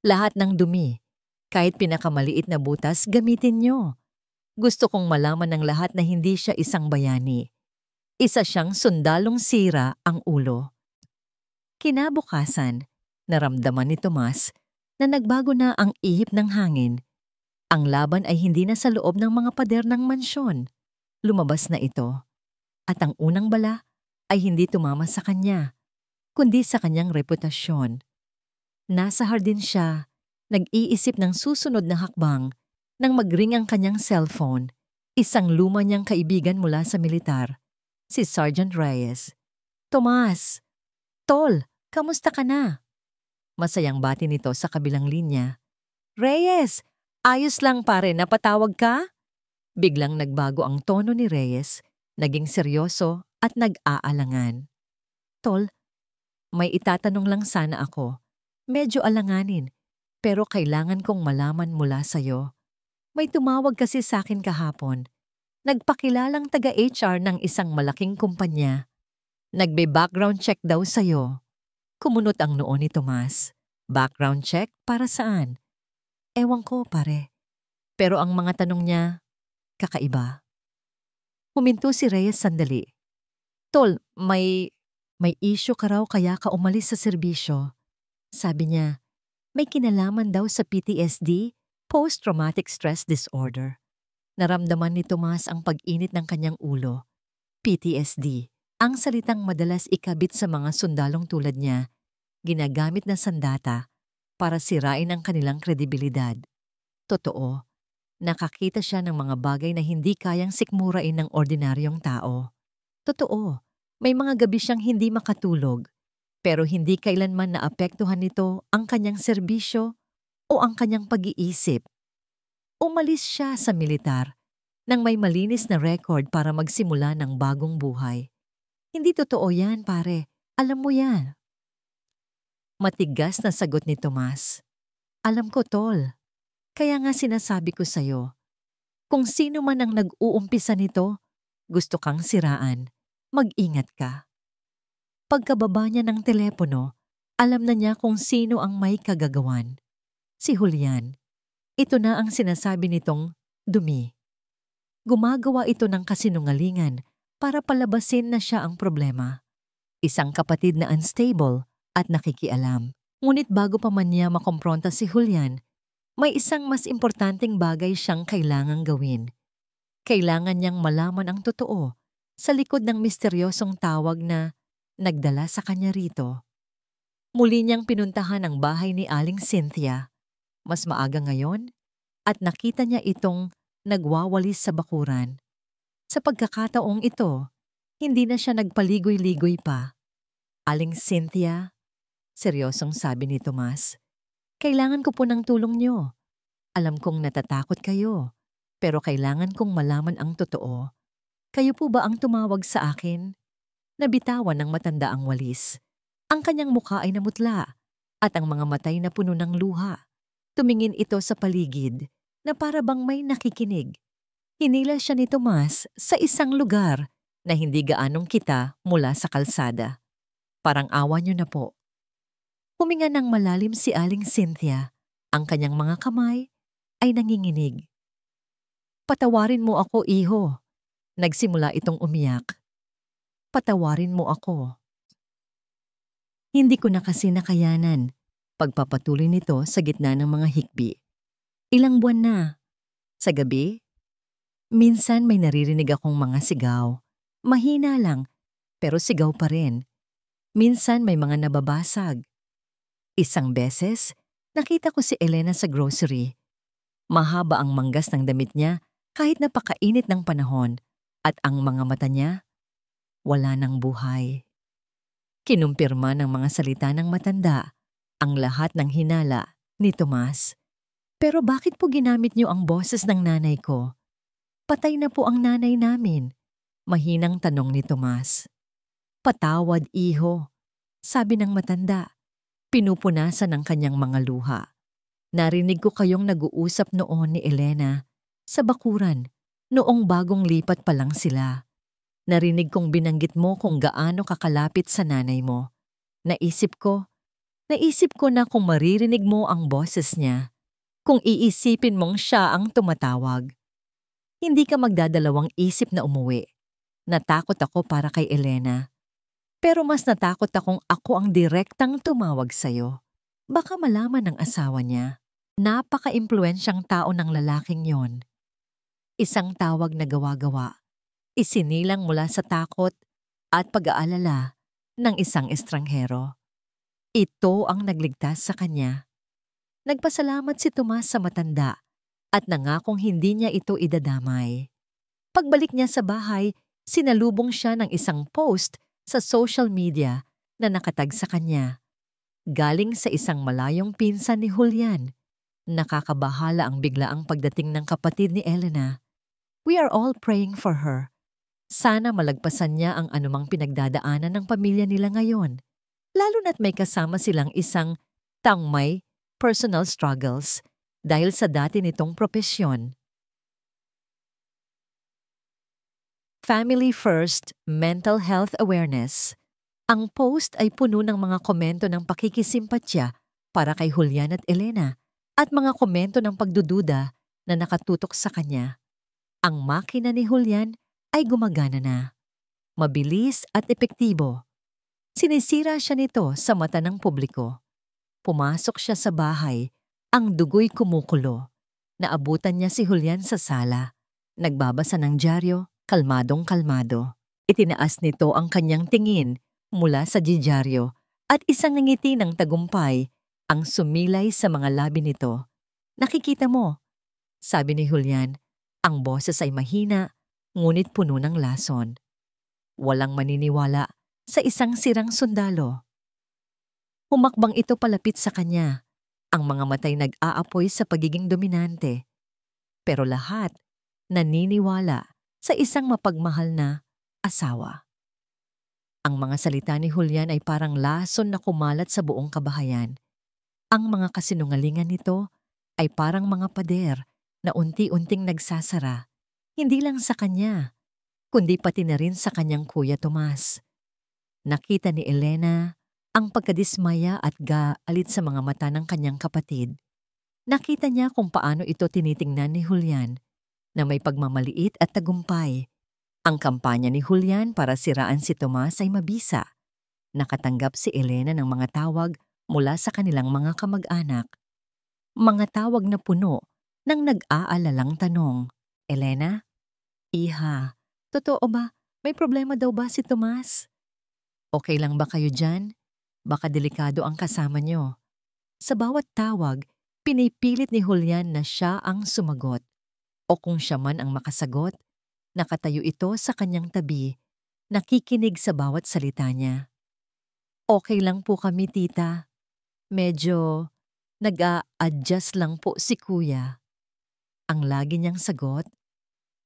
Lahat ng dumi. Kahit pinakamaliit na butas, gamitin niyo. Gusto kong malaman ng lahat na hindi siya isang bayani. Isa siyang sundalong sira ang ulo. Kinabukasan, naramdaman ni Tomas na nagbago na ang ihip ng hangin. Ang laban ay hindi na sa loob ng mga pader ng mansyon. Lumabas na ito. At ang unang bala ay hindi tumama sa kanya, kundi sa kanyang reputasyon. Nasa hardin siya, nag-iisip ng susunod na hakbang nang mag-ring ang kanyang cellphone. Isang luma niyang kaibigan mula sa militar, si Sergeant Reyes. Tomas! Tol, kamusta ka na? Masayang bati nito sa kabilang linya. Reyes! Ayos lang pare, napatawag ka? Biglang nagbago ang tono ni Reyes, naging seryoso at nag-aalangan. Tol, may itatanong lang sana ako. Medyo alanganin, pero kailangan kong malaman mula sa'yo. May tumawag kasi sa akin kahapon. Nagpakilalang taga-HR ng isang malaking kumpanya. Nagbe-background check daw sa'yo. Kumunot ang noo ni Tomas. Background check para saan? Ewan ko pare. Pero ang mga tanong niya, kakaiba. Huminto si Reyes sandali. Tol, may issue ka raw kaya ka umalis sa serbisyo. Sabi niya, may kinalaman daw sa PTSD, Post-Traumatic Stress Disorder. Naramdaman ni Tomas ang pag-init ng kanyang ulo. PTSD, ang salitang madalas ikabit sa mga sundalong tulad niya, ginagamit na sandata para sirain ang kanilang kredibilidad. Totoo, nakakita siya ng mga bagay na hindi kayang sikmurain ng ordinaryong tao. Totoo, may mga gabi siyang hindi makatulog, pero hindi kailanman naapektuhan nito ang kanyang serbisyo o ang kanyang pag-iisip. Umalis siya sa militar nang may malinis na record para magsimula ng bagong buhay. Hindi totoo yan, pare. Alam mo yan. Matigas na sagot ni Tomas. Alam ko, tol. Kaya nga sinasabi ko sa'yo, kung sino man ang nag-uumpisa nito, gusto kang siraan, mag-ingat ka. Pagkababa niya ng telepono, alam na niya kung sino ang may kagagawan. Si Julian. Ito na ang sinasabi nitong dumi. Gumagawa ito ng kasinungalingan para palabasin na siya ang problema. Isang kapatid na unstable at nakikialam. Ngunit bago pa man niya makompronta si Julian, may isang mas importanteng bagay siyang kailangang gawin. Kailangan niyang malaman ang totoo sa likod ng misteryosong tawag na nagdala sa kanya rito. Muli niyang pinuntahan ang bahay ni Aling Cynthia. Mas maaga ngayon at nakita niya itong nagwawalis sa bakuran. Sa pagkakataong ito, hindi na siya nagpaligoy-ligoy pa. Aling Cynthia, seryosong sabi ni Tomas, kailangan ko po ng tulong niyo. Alam kong natatakot kayo, pero kailangan kong malaman ang totoo. Kayo po ba ang tumawag sa akin? Nabitawan ng matanda ang walis. Ang kanyang mukha ay namutla at ang mga matay na puno ng luha. Tumingin ito sa paligid na para bang may nakikinig. Hinila siya ni Tomas sa isang lugar na hindi gaanong kita mula sa kalsada. Parang awa niyo na po. Huminga ng malalim si Aling Cynthia. Ang kanyang mga kamay ay nanginginig. Patawarin mo ako, iho. Nagsimula itong umiyak. Patawarin mo ako. Hindi ko na kasi nakayanan. Pagpapatuloy nito sa gitna ng mga hikbi. Ilang buwan na. Sa gabi, minsan may naririnig akong mga sigaw. Mahina lang, pero sigaw pa rin. Minsan may mga nababasag. Isang beses, nakita ko si Elena sa grocery. Mahaba ang manggas ng damit niya kahit napakainit ng panahon at ang mga mata niya, wala ng buhay. Kinumpirma ng mga salita ng matanda ang lahat ng hinala ni Tomas. Pero bakit po ginamit niyo ang boses ng nanay ko? Patay na po ang nanay namin. Mahinang tanong ni Tomas. Patawad, iho, sabi ng matanda. Pinupunasan ng kanyang mga luha. Narinig ko kayong nag-uusap noon ni Elena sa bakuran noong bagong lipat pa lang sila. Narinig kong binanggit mo kung gaano kakalapit sa nanay mo. Naisip ko na kung maririnig mo ang boses niya, kung iisipin mong siya ang tumatawag, hindi ka magdadalawang isip na umuwi. Natakot ako para kay Elena. Pero mas natakot akong ako ang direktang tumawag sa'yo. Baka malaman ng asawa niya. Napaka-impluensyang tao ng lalaking yon. Isang tawag na gawa-gawa. Isinilang mula sa takot at pag-aalala ng isang estranghero. Ito ang nagligtas sa kanya. Nagpasalamat si Tomas sa matanda at nangakong hindi niya ito idadamay. Pagbalik niya sa bahay, sinalubong siya ng isang post sa social media na nakatag sa kanya. Galing sa isang malayong pinsan ni Julian. Nakakabahala ang biglaang pagdating ng kapatid ni Elena. We are all praying for her. Sana malagpasan niya ang anumang pinagdadaanan ng pamilya nila ngayon. Lalo na't may kasama silang isang taong may personal struggles dahil sa dati nitong propesyon. Family First Mental Health Awareness. Ang post ay puno ng mga komento ng pakikisimpatya para kay Julian at Elena at mga komento ng pagdududa na nakatutok sa kanya. Ang makina ni Julian ay gumagana na. Mabilis at epektibo. Sinisira siya nito sa mata ng publiko. Pumasok siya sa bahay, ang dugo'y kumukulo. Naabutan niya si Julian sa sala. Nagbabasa ng dyaryo, kalmadong-kalmado. Itinaas nito ang kanyang tingin mula sa didyaryo at isang ngiti ng tagumpay ang sumilay sa mga labi nito. "Nakikita mo," sabi ni Julian, ang boses ay mahina, ngunit puno ng lason. Walang maniniwala sa isang sirang sundalo. Humakbang ito palapit sa kanya. Ang mga matay nag-aapoy sa pagiging dominante. Pero lahat naniniwala sa isang mapagmahal na asawa. Ang mga salita ni Julian ay parang lason na kumalat sa buong kabahayan. Ang mga kasinungalingan nito ay parang mga pader na unti-unting nagsasara, hindi lang sa kanya, kundi pati na rin sa kanyang kuya Tomas. Nakita ni Elena ang pagkadismaya at galit sa mga mata ng kanyang kapatid. Nakita niya kung paano ito tinitingnan ni Julian, na may pagmamaliit at tagumpay. Ang kampanya ni Julian para siraan si Tomas ay mabisa. Nakatanggap si Elena ng mga tawag mula sa kanilang mga kamag-anak. Mga tawag na puno ng nag-aalalang tanong. "Elena? Iha, totoo ba? May problema daw ba si Tomas? Okay lang ba kayo dyan? Baka delikado ang kasama nyo." Sa bawat tawag, pinipilit ni Julian na siya ang sumagot. O kung siya man ang makasagot, nakatayo ito sa kanyang tabi, nakikinig sa bawat salita niya. "Okay lang po kami, tita. Medyo nag-a-adjust lang po si kuya." Ang lagi niyang sagot,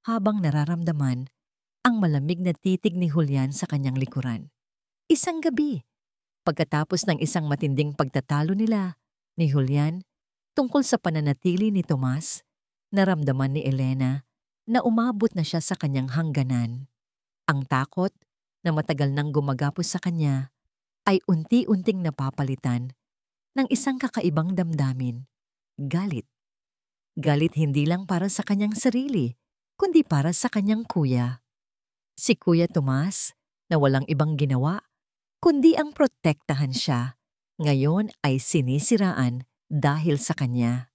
habang nararamdaman ang malamig na titig ni Julian sa kanyang likuran. Isang gabi, pagkatapos ng isang matinding pagtatalo nila ni Julian tungkol sa pananatili ni Tomas, naramdaman ni Elena na umabot na siya sa kanyang hangganan. Ang takot na matagal nang gumagapos sa kanya ay unti-unting napapalitan ng isang kakaibang damdamin, galit. Galit hindi lang para sa kanyang sarili, kundi para sa kanyang kuya. Si Kuya Tomas, na walang ibang ginawa, kundi ang protektahan siya, ngayon ay sinisiraan dahil sa kanya.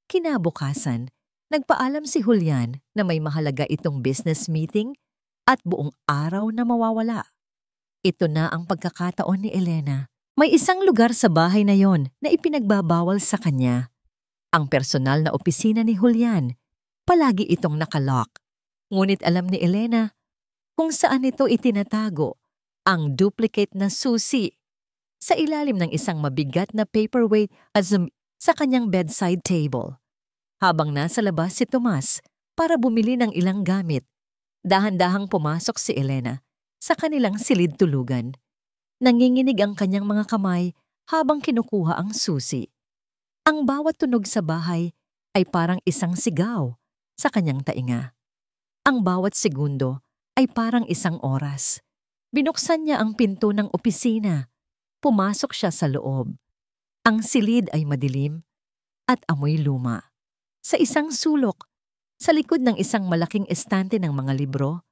Kinabukasan, nagpaalam si Julian na may mahalaga itong business meeting at buong araw na mawawala. Ito na ang pagkakataon ni Elena. May isang lugar sa bahay na yon na ipinagbabawal sa kanya. Ang personal na opisina ni Julian, palagi itong nakalock. Ngunit alam ni Elena kung saan ito itinatago ang duplicate na susi sa ilalim ng isang mabigat na paperweight sa kanyang bedside table. Habang nasa labas si Tomas para bumili ng ilang gamit, dahan-dahang pumasok si Elena sa kanilang silid tulugan. Nanginginig ang kanyang mga kamay habang kinukuha ang susi. Ang bawat tunog sa bahay ay parang isang sigaw sa kanyang tainga. Ang bawat segundo ay parang isang oras. Binuksan niya ang pinto ng opisina. Pumasok siya sa loob. Ang silid ay madilim at amoy luma. Sa isang sulok, sa likod ng isang malaking estante ng mga libro,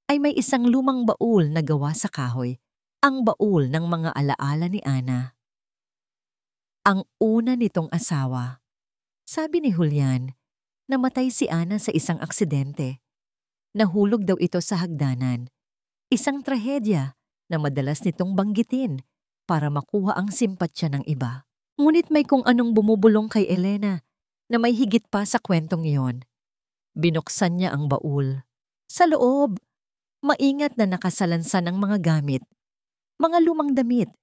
ay may isang lumang baul na gawa sa kahoy, ang baul ng mga alaala ni Ana. Ang una nitong asawa. Sabi ni Julian, namatay si Ana sa isang aksidente. Nahulog daw ito sa hagdanan. Isang trahedya na madalas nitong banggitin para makuha ang simpatsya ng iba. Ngunit may kung anong bumubulong kay Elena na may higit pa sa kwentong iyon. Binuksan niya ang baul. Sa loob, maingat na nakasalansan ang mga gamit. Mga lumang damit,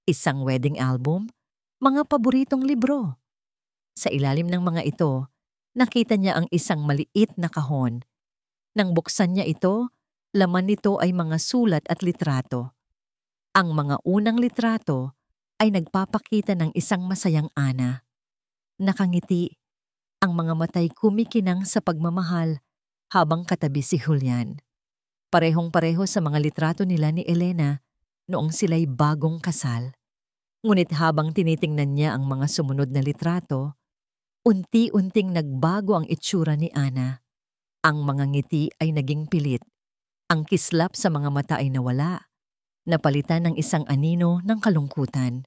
isang wedding album, mga paboritong libro. Sa ilalim ng mga ito, nakita niya ang isang maliit na kahon. Nang buksan niya ito, laman nito ay mga sulat at litrato. Ang mga unang litrato ay nagpapakita ng isang masayang Ana. Nakangiti, ang mga matay kumikinang sa pagmamahal habang katabi si Julian. Parehong-pareho sa mga litrato nila ni Elena noong sila'y bagong kasal. Ngunit habang tinitingnan niya ang mga sumunod na litrato, Unti-unting nagbago ang itsura ni Ana. Ang mga ngiti ay naging pilit. Ang kislap sa mga mata ay nawala. Napalitan ng isang anino ng kalungkutan.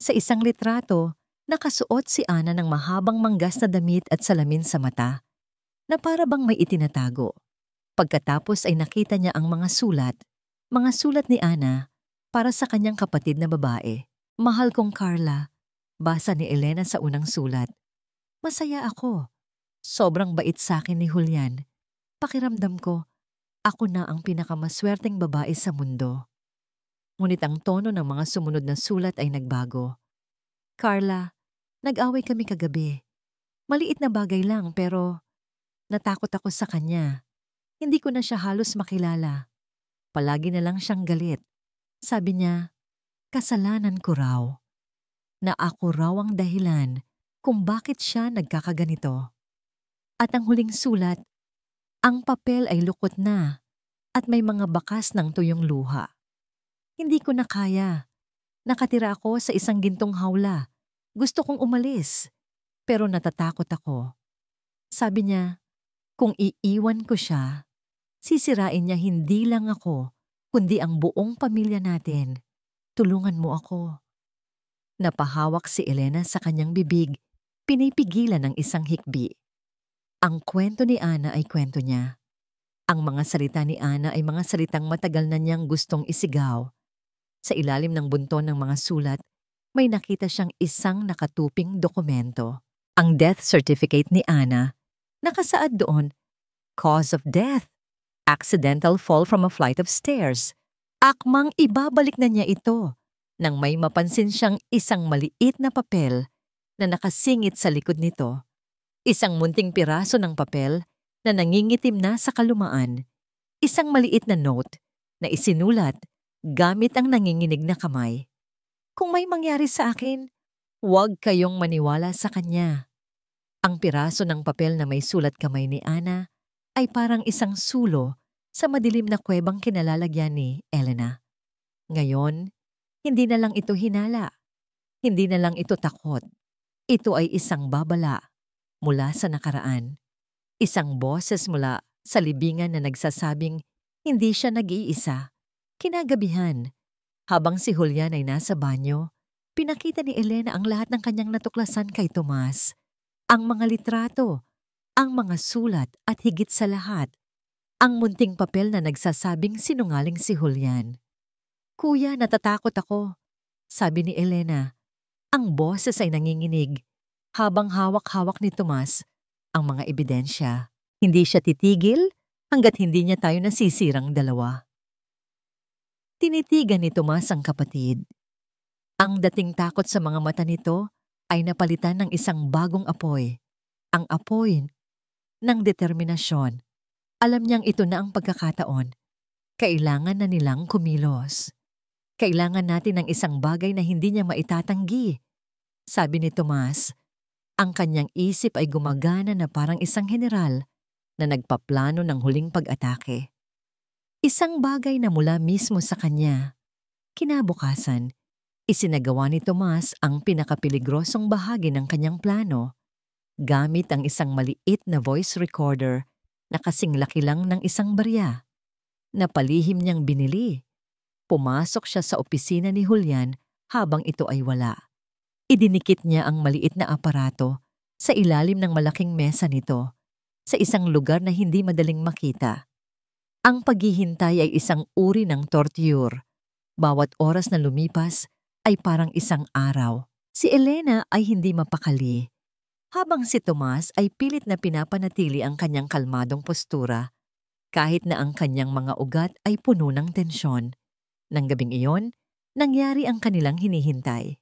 Sa isang litrato, nakasuot si Ana ng mahabang manggas na damit at salamin sa mata, na para bang may itinatago. Pagkatapos ay nakita niya ang mga sulat ni Ana para sa kanyang kapatid na babae. Mahal kong Carla, basa ni Elena sa unang sulat. Masaya ako. Sobrang bait sa akin ni Julian. Pakiramdam ko, ako na ang pinakamaswerteng babae sa mundo. Ngunit ang tono ng mga sumunod na sulat ay nagbago. Carla, nag-away kami kagabi. Maliit na bagay lang pero natakot ako sa kanya. Hindi ko na siya halos makilala. Palagi na lang siyang galit. Sabi niya, kasalanan ko raw. Na ako raw ang dahilan kung bakit siya nagkakaganito. At ang huling sulat, ang papel ay lukot na at may mga bakas ng tuyong luha. Hindi ko na kaya. Nakatira ako sa isang gintong hawla. Gusto kong umalis, pero natatakot ako. Sabi niya, kung iiwan ko siya, sisirain niya hindi lang ako, kundi ang buong pamilya natin. Tulungan mo ako. Napahawak si Elena sa kanyang bibig, pinipigilan ng isang hikbi. Ang kwento ni Ana ay kwento niya. Ang mga salita ni Ana ay mga salitang matagal na niyang gustong isigaw. Sa ilalim ng bunton ng mga sulat, may nakita siyang isang nakatuping dokumento. Ang death certificate ni Ana, nakasaad doon, cause of death, accidental fall from a flight of stairs. Akmang ibabalik na niya ito nang may mapansin siyang isang maliit na papel na nakasingit sa likod nito. Isang munting piraso ng papel na nangingitim na sa kalumaan. Isang maliit na note na isinulat gamit ang nanginginig na kamay. Kung may mangyari sa akin, huwag kayong maniwala sa kanya. Ang piraso ng papel na may sulat kamay ni Ana ay parang isang sulo sa madilim na kuwebang kinalalagyan ni Elena. Ngayon, hindi na lang ito hinala. Hindi na lang ito takot. Ito ay isang babala mula sa nakaraan. Isang boses mula sa libingan na nagsasabing hindi siya nag-iisa. Kinagabihan, habang si Julian ay nasa banyo, pinakita ni Elena ang lahat ng kanyang natuklasan kay Tomas. Ang mga litrato, ang mga sulat at higit sa lahat, ang munting papel na nagsasabing sinungaling si Julian. Kuya, natatakot ako, sabi ni Elena. Ang boses ay nanginginig. Habang hawak-hawak ni Tomas ang mga ebidensya, hindi siya titigil hanggat hindi niya tayo nasisirang dalawa. Tinitigan ni Tomas ang kapatid. Ang dating takot sa mga mata nito ay napalitan ng isang bagong apoy. Ang apoy ng determinasyon. Alam niyang ito na ang pagkakataon. Kailangan na nilang kumilos. Kailangan natin ng isang bagay na hindi niya maitatanggi. Sabi ni Tomas. Ang kanyang isip ay gumagana na parang isang general na nagpaplano ng huling pag-atake. Isang bagay na mula mismo sa kanya. Kinabukasan, isinagawa ni Tomas ang pinakapiligrosong bahagi ng kanyang plano gamit ang isang maliit na voice recorder na kasing laki lang ng isang barya. Napalihim niyang binili. Pumasok siya sa opisina ni Julian habang ito ay wala. Idinikit niya ang maliit na aparato sa ilalim ng malaking mesa nito sa isang lugar na hindi madaling makita. Ang paghihintay ay isang uri ng torture. Bawat oras na lumipas ay parang isang araw. Si Elena ay hindi mapakali. Habang si Tomas ay pilit na pinapanatili ang kanyang kalmadong postura kahit na ang kanyang mga ugat ay puno ng tensyon. Nang gabing iyon, nangyari ang kanilang hinihintay.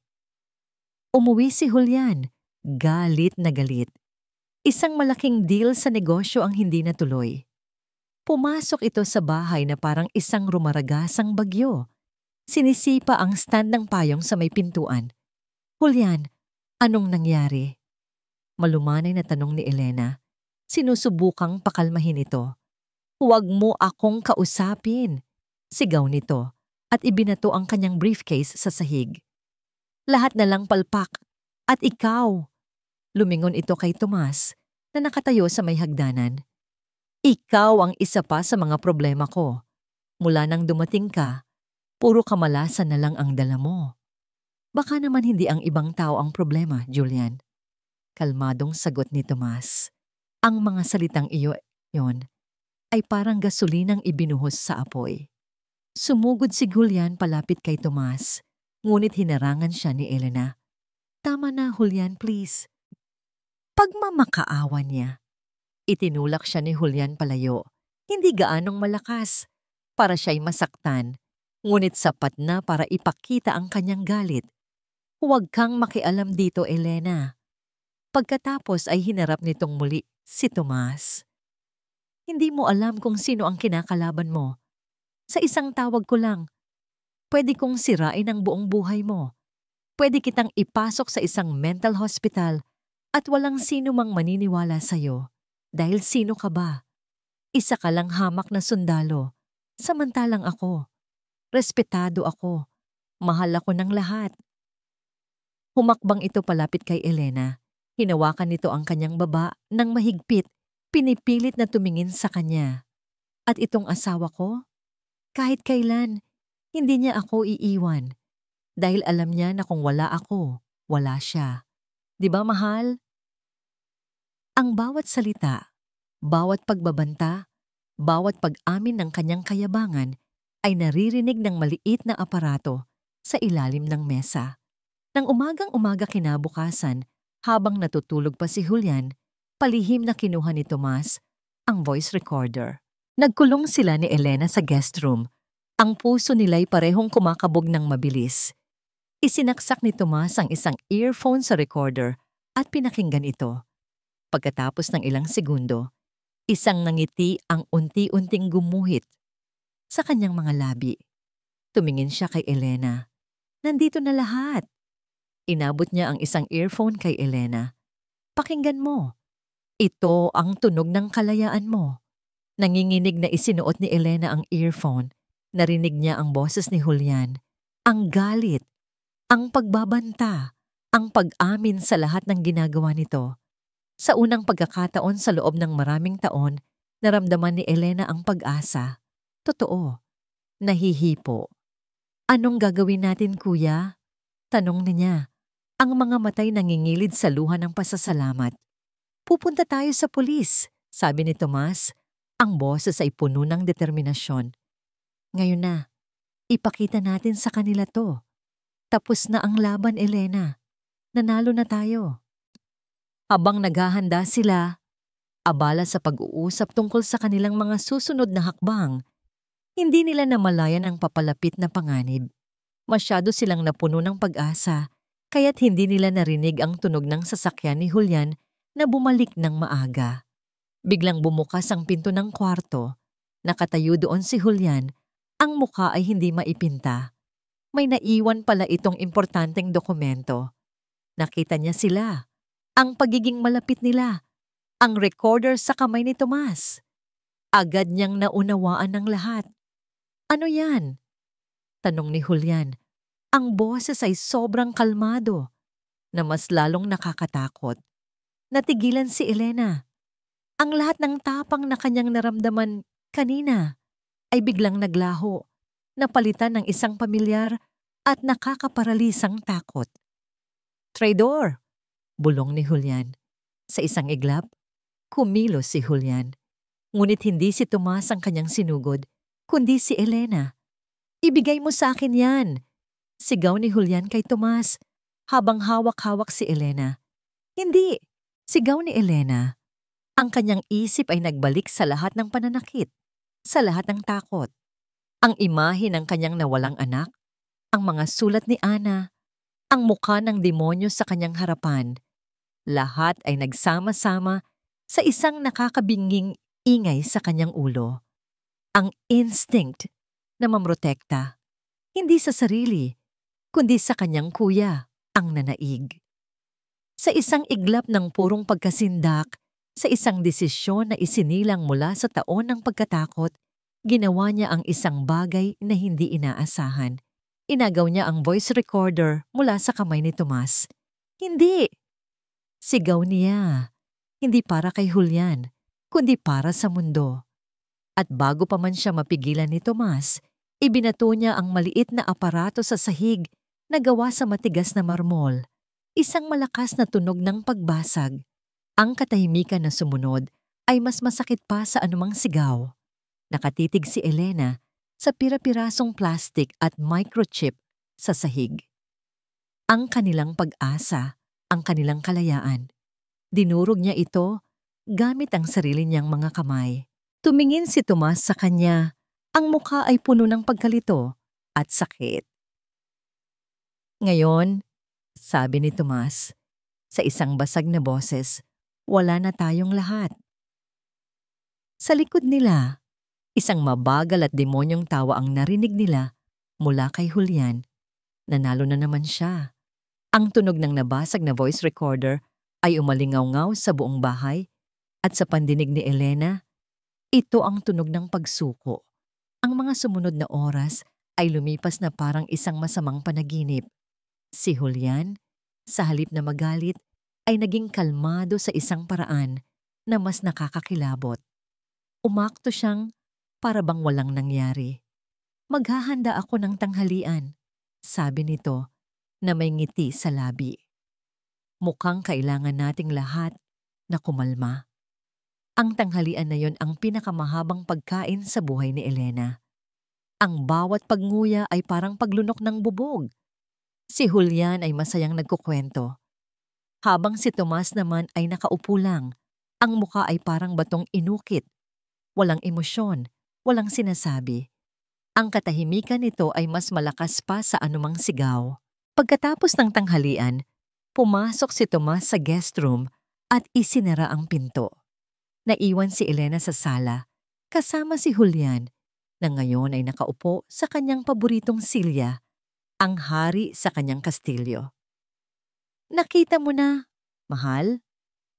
Umuwi si Julian, galit na galit. Isang malaking deal sa negosyo ang hindi natuloy. Pumasok ito sa bahay na parang isang rumaragasang bagyo. Sinisipa ang stand ng payong sa may pintuan. Julian, anong nangyari? Malumanay na tanong ni Elena. Sinusubukang pakalmahin ito. Huwag mo akong kausapin, sigaw nito at ibinato ang kanyang briefcase sa sahig. Lahat na lang palpak. At ikaw, Lumingon ito kay Tomas na nakatayo sa may hagdanan. Ikaw ang isa pa sa mga problema ko. Mula nang dumating ka, puro kamalasan na lang ang dala mo. Baka naman hindi ang ibang tao ang problema, Julian. Kalmadong sagot ni Tomas. Ang mga salitang yon ay parang gasolinang ibinuhos sa apoy. Sumugod si Julian palapit kay Tomas, ngunit hinarangan siya ni Elena. Tama na, Julian, please. Pagmamakaawa niya. Itinulak siya ni Julian palayo. Hindi gaanong malakas para siya'y masaktan, ngunit sapat na para ipakita ang kanyang galit. Huwag kang makialam dito, Elena. Pagkatapos ay hinarap nitong muli si Tomas. Hindi mo alam kung sino ang kinakalaban mo. Sa isang tawag ko lang, pwede kong sirain ang buong buhay mo. Pwede kitang ipasok sa isang mental hospital at walang sino mang maniniwala sa'yo. Dahil sino ka ba? Isa ka lang hamak na sundalo. Samantalang ako. Respetado ako. Mahal ako ng lahat. Humakbang ito palapit kay Elena. Hinawakan nito ang kanyang baba ng mahigpit. Pinipilit na tumingin sa kanya. At itong asawa ko? Kahit kailan, hindi niya ako iiwan. Dahil alam niya na kung wala ako, wala siya. 'Di ba, mahal? Ang bawat salita, bawat pagbabanta, bawat pag-amin ng kanyang kayabangan ay naririnig ng maliit na aparato sa ilalim ng mesa. Nang umagang-umaga kinabukasan, habang natutulog pa si Julian, palihim na kinuha ni Tomas ang voice recorder. Nagkulong sila ni Elena sa guest room. Ang puso nila'y parehong kumakabog ng mabilis. Isinaksak ni Tomas ang isang earphone sa recorder at pinakinggan ito. Pagkatapos ng ilang segundo, isang nangiti ang unti-unting gumuhit sa kanyang mga labi. Tumingin siya kay Elena. Nandito na lahat. Inabot niya ang isang earphone kay Elena. Pakinggan mo. Ito ang tunog ng kalayaan mo. Nanginginig na isinuot ni Elena ang earphone. Narinig niya ang boses ni Julian. Ang galit, ang pagbabanta, ang pag-amin sa lahat ng ginagawa nito. Sa unang pagkakataon sa loob ng maraming taon, naramdaman ni Elena ang pag-asa. Totoo. Nahihipo. Anong gagawin natin, kuya? Tanong niya. Ang mga matay nangingilid sa luha ng pasasalamat. Pupunta tayo sa pulis, sabi ni Tomas. Ang boses ay puno ng determinasyon. Ngayon na, ipakita natin sa kanila to. Tapos na ang laban, Elena. Nanalo na tayo. Habang naghahanda sila, abala sa pag-uusap tungkol sa kanilang mga susunod na hakbang, hindi nila namalayan ang papalapit na panganib. Masyado silang napuno ng pag-asa, kaya't hindi nila narinig ang tunog ng sasakyan ni Julian na bumalik ng maaga. Biglang bumukas ang pinto ng kwarto. Nakatayo doon si Julian. Ang mukha ay hindi maipinta. May naiwan pala itong importanteng dokumento. Nakita niya sila. Ang pagiging malapit nila. Ang recorder sa kamay ni Tomas. Agad niyang naunawaan ng lahat. Ano yan? Tanong ni Julian. Ang boses ay sobrang kalmado, na mas lalong nakakatakot. Natigilan si Elena. Ang lahat ng tapang na kanyang naramdaman kanina ay biglang naglaho, napalitan ng isang pamilyar at nakakaparalisang takot. Traidor! Bulong ni Julian. Sa isang iglap, kumilos si Julian. Ngunit hindi si Tomas ang kanyang sinugod, kundi si Elena. Ibigay mo sa akin yan! Sigaw ni Julian kay Tomas habang hawak-hawak si Elena. Hindi! Sigaw ni Elena. Ang kanyang isip ay nagbalik sa lahat ng pananakit, sa lahat ng takot. Ang imahe ng kanyang nawalang anak, ang mga sulat ni Ana, ang mukha ng demonyo sa kanyang harapan. Lahat ay nagsama-sama sa isang nakakabinging ingay sa kanyang ulo. Ang instinct na mamrotekta, hindi sa sarili, kundi sa kanyang kuya, ang nanaig. Sa isang iglap ng purong pagkasindak, sa isang desisyon na isinilang mula sa taon ng pagkatakot, ginawa niya ang isang bagay na hindi inaasahan. Inagaw niya ang voice recorder mula sa kamay ni Tomas. Hindi! Sigaw niya, hindi para kay Julian, kundi para sa mundo. At bago pa man siya mapigilan ni Tomas, ibinato niya ang maliit na aparato sa sahig na gawa sa matigas na marmol. Isang malakas na tunog ng pagbasag. Ang katahimikan na sumunod ay mas masakit pa sa anumang sigaw. Nakatitig si Elena sa pira-pirasong plastic at microchip sa sahig. Ang kanilang pag-asa, ang kanilang kalayaan. Dinurog niya ito gamit ang sarili niyang mga kamay. Tumingin si Tomas sa kanya. Ang mukha ay puno ng pagkalito at sakit. Ngayon, sabi ni Tomas, sa isang basag na boses, wala na tayong lahat. Sa likod nila, isang mabagal at demonyong tawa ang narinig nila mula kay Julian. Nanalo na naman siya. Ang tunog ng nabasag na voice recorder ay umalingaw-ngaw sa buong bahay at sa pandinig ni Elena, ito ang tunog ng pagsuko. Ang mga sumunod na oras ay lumipas na parang isang masamang panaginip. Si Julian, sa halip na magalit, ay naging kalmado sa isang paraan na mas nakakakilabot. Umakto siyang para bang walang nangyari. Maghahanda ako ng tanghalian, sabi nito na may ngiti sa labi. Mukhang kailangan nating lahat na kumalma. Ang tanghalian na yon ang pinakamahabang pagkain sa buhay ni Elena. Ang bawat pagnguya ay parang paglunok ng bubog. Si Julian ay masayang nagkukwento. Habang si Tomas naman ay nakaupo lang, ang mukha ay parang batong inukit. Walang emosyon, walang sinasabi. Ang katahimikan nito ay mas malakas pa sa anumang sigaw. Pagkatapos ng tanghalian, pumasok si Tomas sa guest room at isinara ang pinto. Naiwan si Elena sa sala, kasama si Julian, na ngayon ay nakaupo sa kanyang paboritong silya, ang hari sa kanyang kastilyo. Nakita mo na, mahal?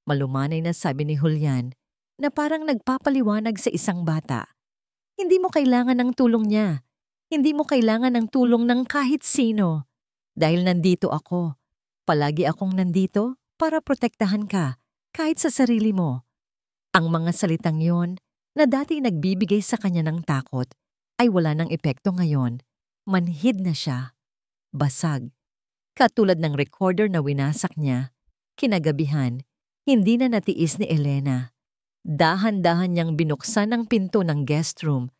Malumanay na sabi ni Julian, na parang nagpapaliwanag sa isang bata. Hindi mo kailangan ng tulong niya. Hindi mo kailangan ng tulong ng kahit sino. Dahil nandito ako. Palagi akong nandito para protektahan ka, kahit sa sarili mo. Ang mga salitang yon na dati nagbibigay sa kanya ng takot ay wala ng epekto ngayon. Manhid na siya. Basag. Katulad ng recorder na winasak niya, kinagabihan, hindi na natiis ni Elena. Dahan-dahan niyang binuksan ang pinto ng guest room.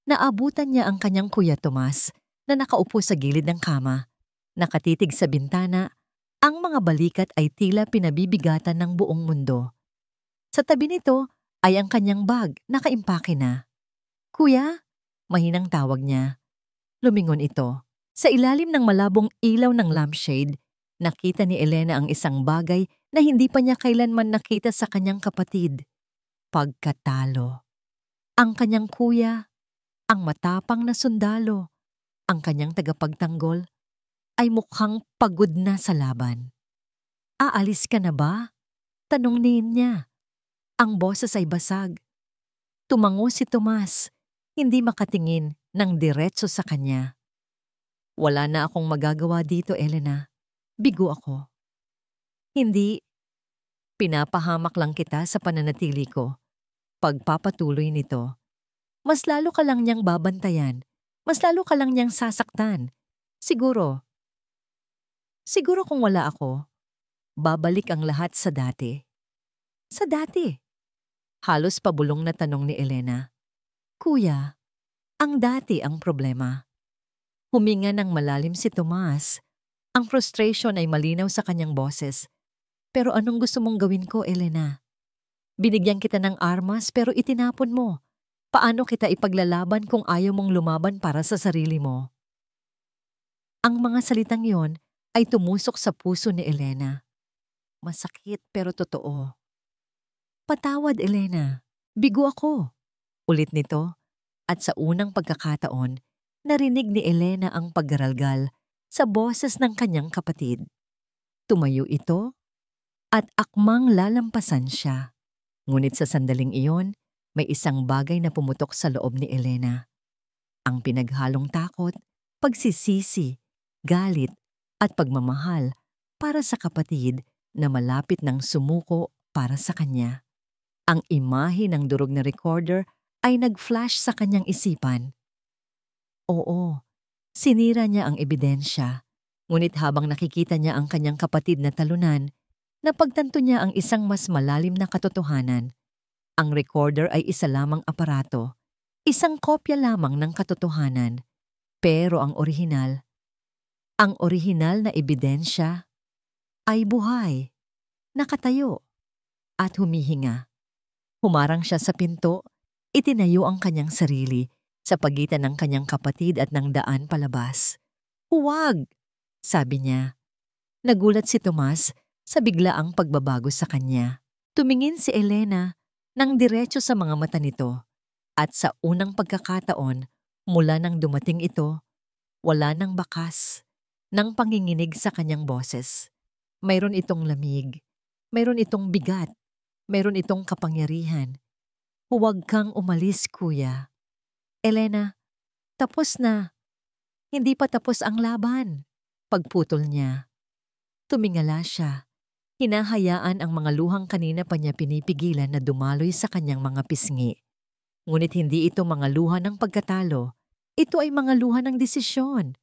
Naabutan niya ang kanyang kuya Tomas na nakaupo sa gilid ng kama. Nakatitig sa bintana, ang mga balikat ay tila pinabibigatan ng buong mundo. Sa tabi nito ay ang kanyang bag, nakaimpake na. Kuya, mahinang tawag niya. Lumingon ito. Sa ilalim ng malabong ilaw ng lampshade, nakita ni Elena ang isang bagay na hindi pa niya kailanman nakita sa kanyang kapatid. Pagkatalo. Ang kanyang kuya, ang matapang na sundalo, ang kanyang tagapagtanggol, ay mukhang pagod na sa laban. Aalis ka na ba? Tanong niya. Ang boses ay basag. Tumango si Tomas, hindi makatingin ng diretso sa kanya. Wala na akong magagawa dito, Elena. Bigo ako. Hindi. Pinapahamak lang kita sa pananatili ko. Pagpapatuloy nito, mas lalo ka lang niyang babantayan. Mas lalo ka lang niyang sasaktan. Siguro kung wala ako, babalik ang lahat sa dati. Sa dati? Halos pabulong na tanong ni Elena. Kuya, ang dati ang problema. Huminga ng malalim si Tomas. Ang frustration ay malinaw sa kanyang boses. Pero anong gusto mong gawin ko, Elena? Binigyan kita ng armas pero itinapon mo. Paano kita ipaglalaban kung ayaw mong lumaban para sa sarili mo? Ang mga salitang yon ay tumusok sa puso ni Elena. Masakit pero totoo. Patawad, Elena. Bigo ako. Ulit nito, at sa unang pagkakataon, narinig ni Elena ang paggaralgal sa boses ng kanyang kapatid. Tumayo ito at akmang lalampasan siya. Ngunit sa sandaling iyon, may isang bagay na pumutok sa loob ni Elena. Ang pinaghalong takot, pagsisisi, galit, at pagmamahal para sa kapatid na malapit ng sumuko para sa kanya. Ang imahe ng durog na recorder ay nag-flash sa kanyang isipan. Oo, sinira niya ang ebidensya. Ngunit habang nakikita niya ang kanyang kapatid na talunan, napagtanto niya ang isang mas malalim na katotohanan. Ang recorder ay isa lamang aparato, isang kopya lamang ng katotohanan. Pero ang orihinal na ebidensya ay buhay, nakatayo, at humihinga. Humarang siya sa pinto, itinayo ang kanyang sarili sa pagitan ng kanyang kapatid at ng daan palabas. "Huwag!" sabi niya. Nagulat si Tomas sa biglaang pagbabago sa kanya. Tumingin si Elena nang diretso sa mga mata nito at sa unang pagkakataon mula nang dumating ito, wala nang bakas ng panginginig sa kanyang boses. Mayroon itong lamig, mayroon itong bigat, mayroon itong kapangyarihan. "Huwag kang umalis, kuya." "Elena, tapos na. Hindi pa tapos ang laban." Pagputol niya. Tumingala siya. Hinahayaan ang mga luhang kanina pa niya pinipigilan na dumaloy sa kanyang mga pisngi. Ngunit hindi ito mga luha ng pagkatalo. Ito ay mga luha ng desisyon.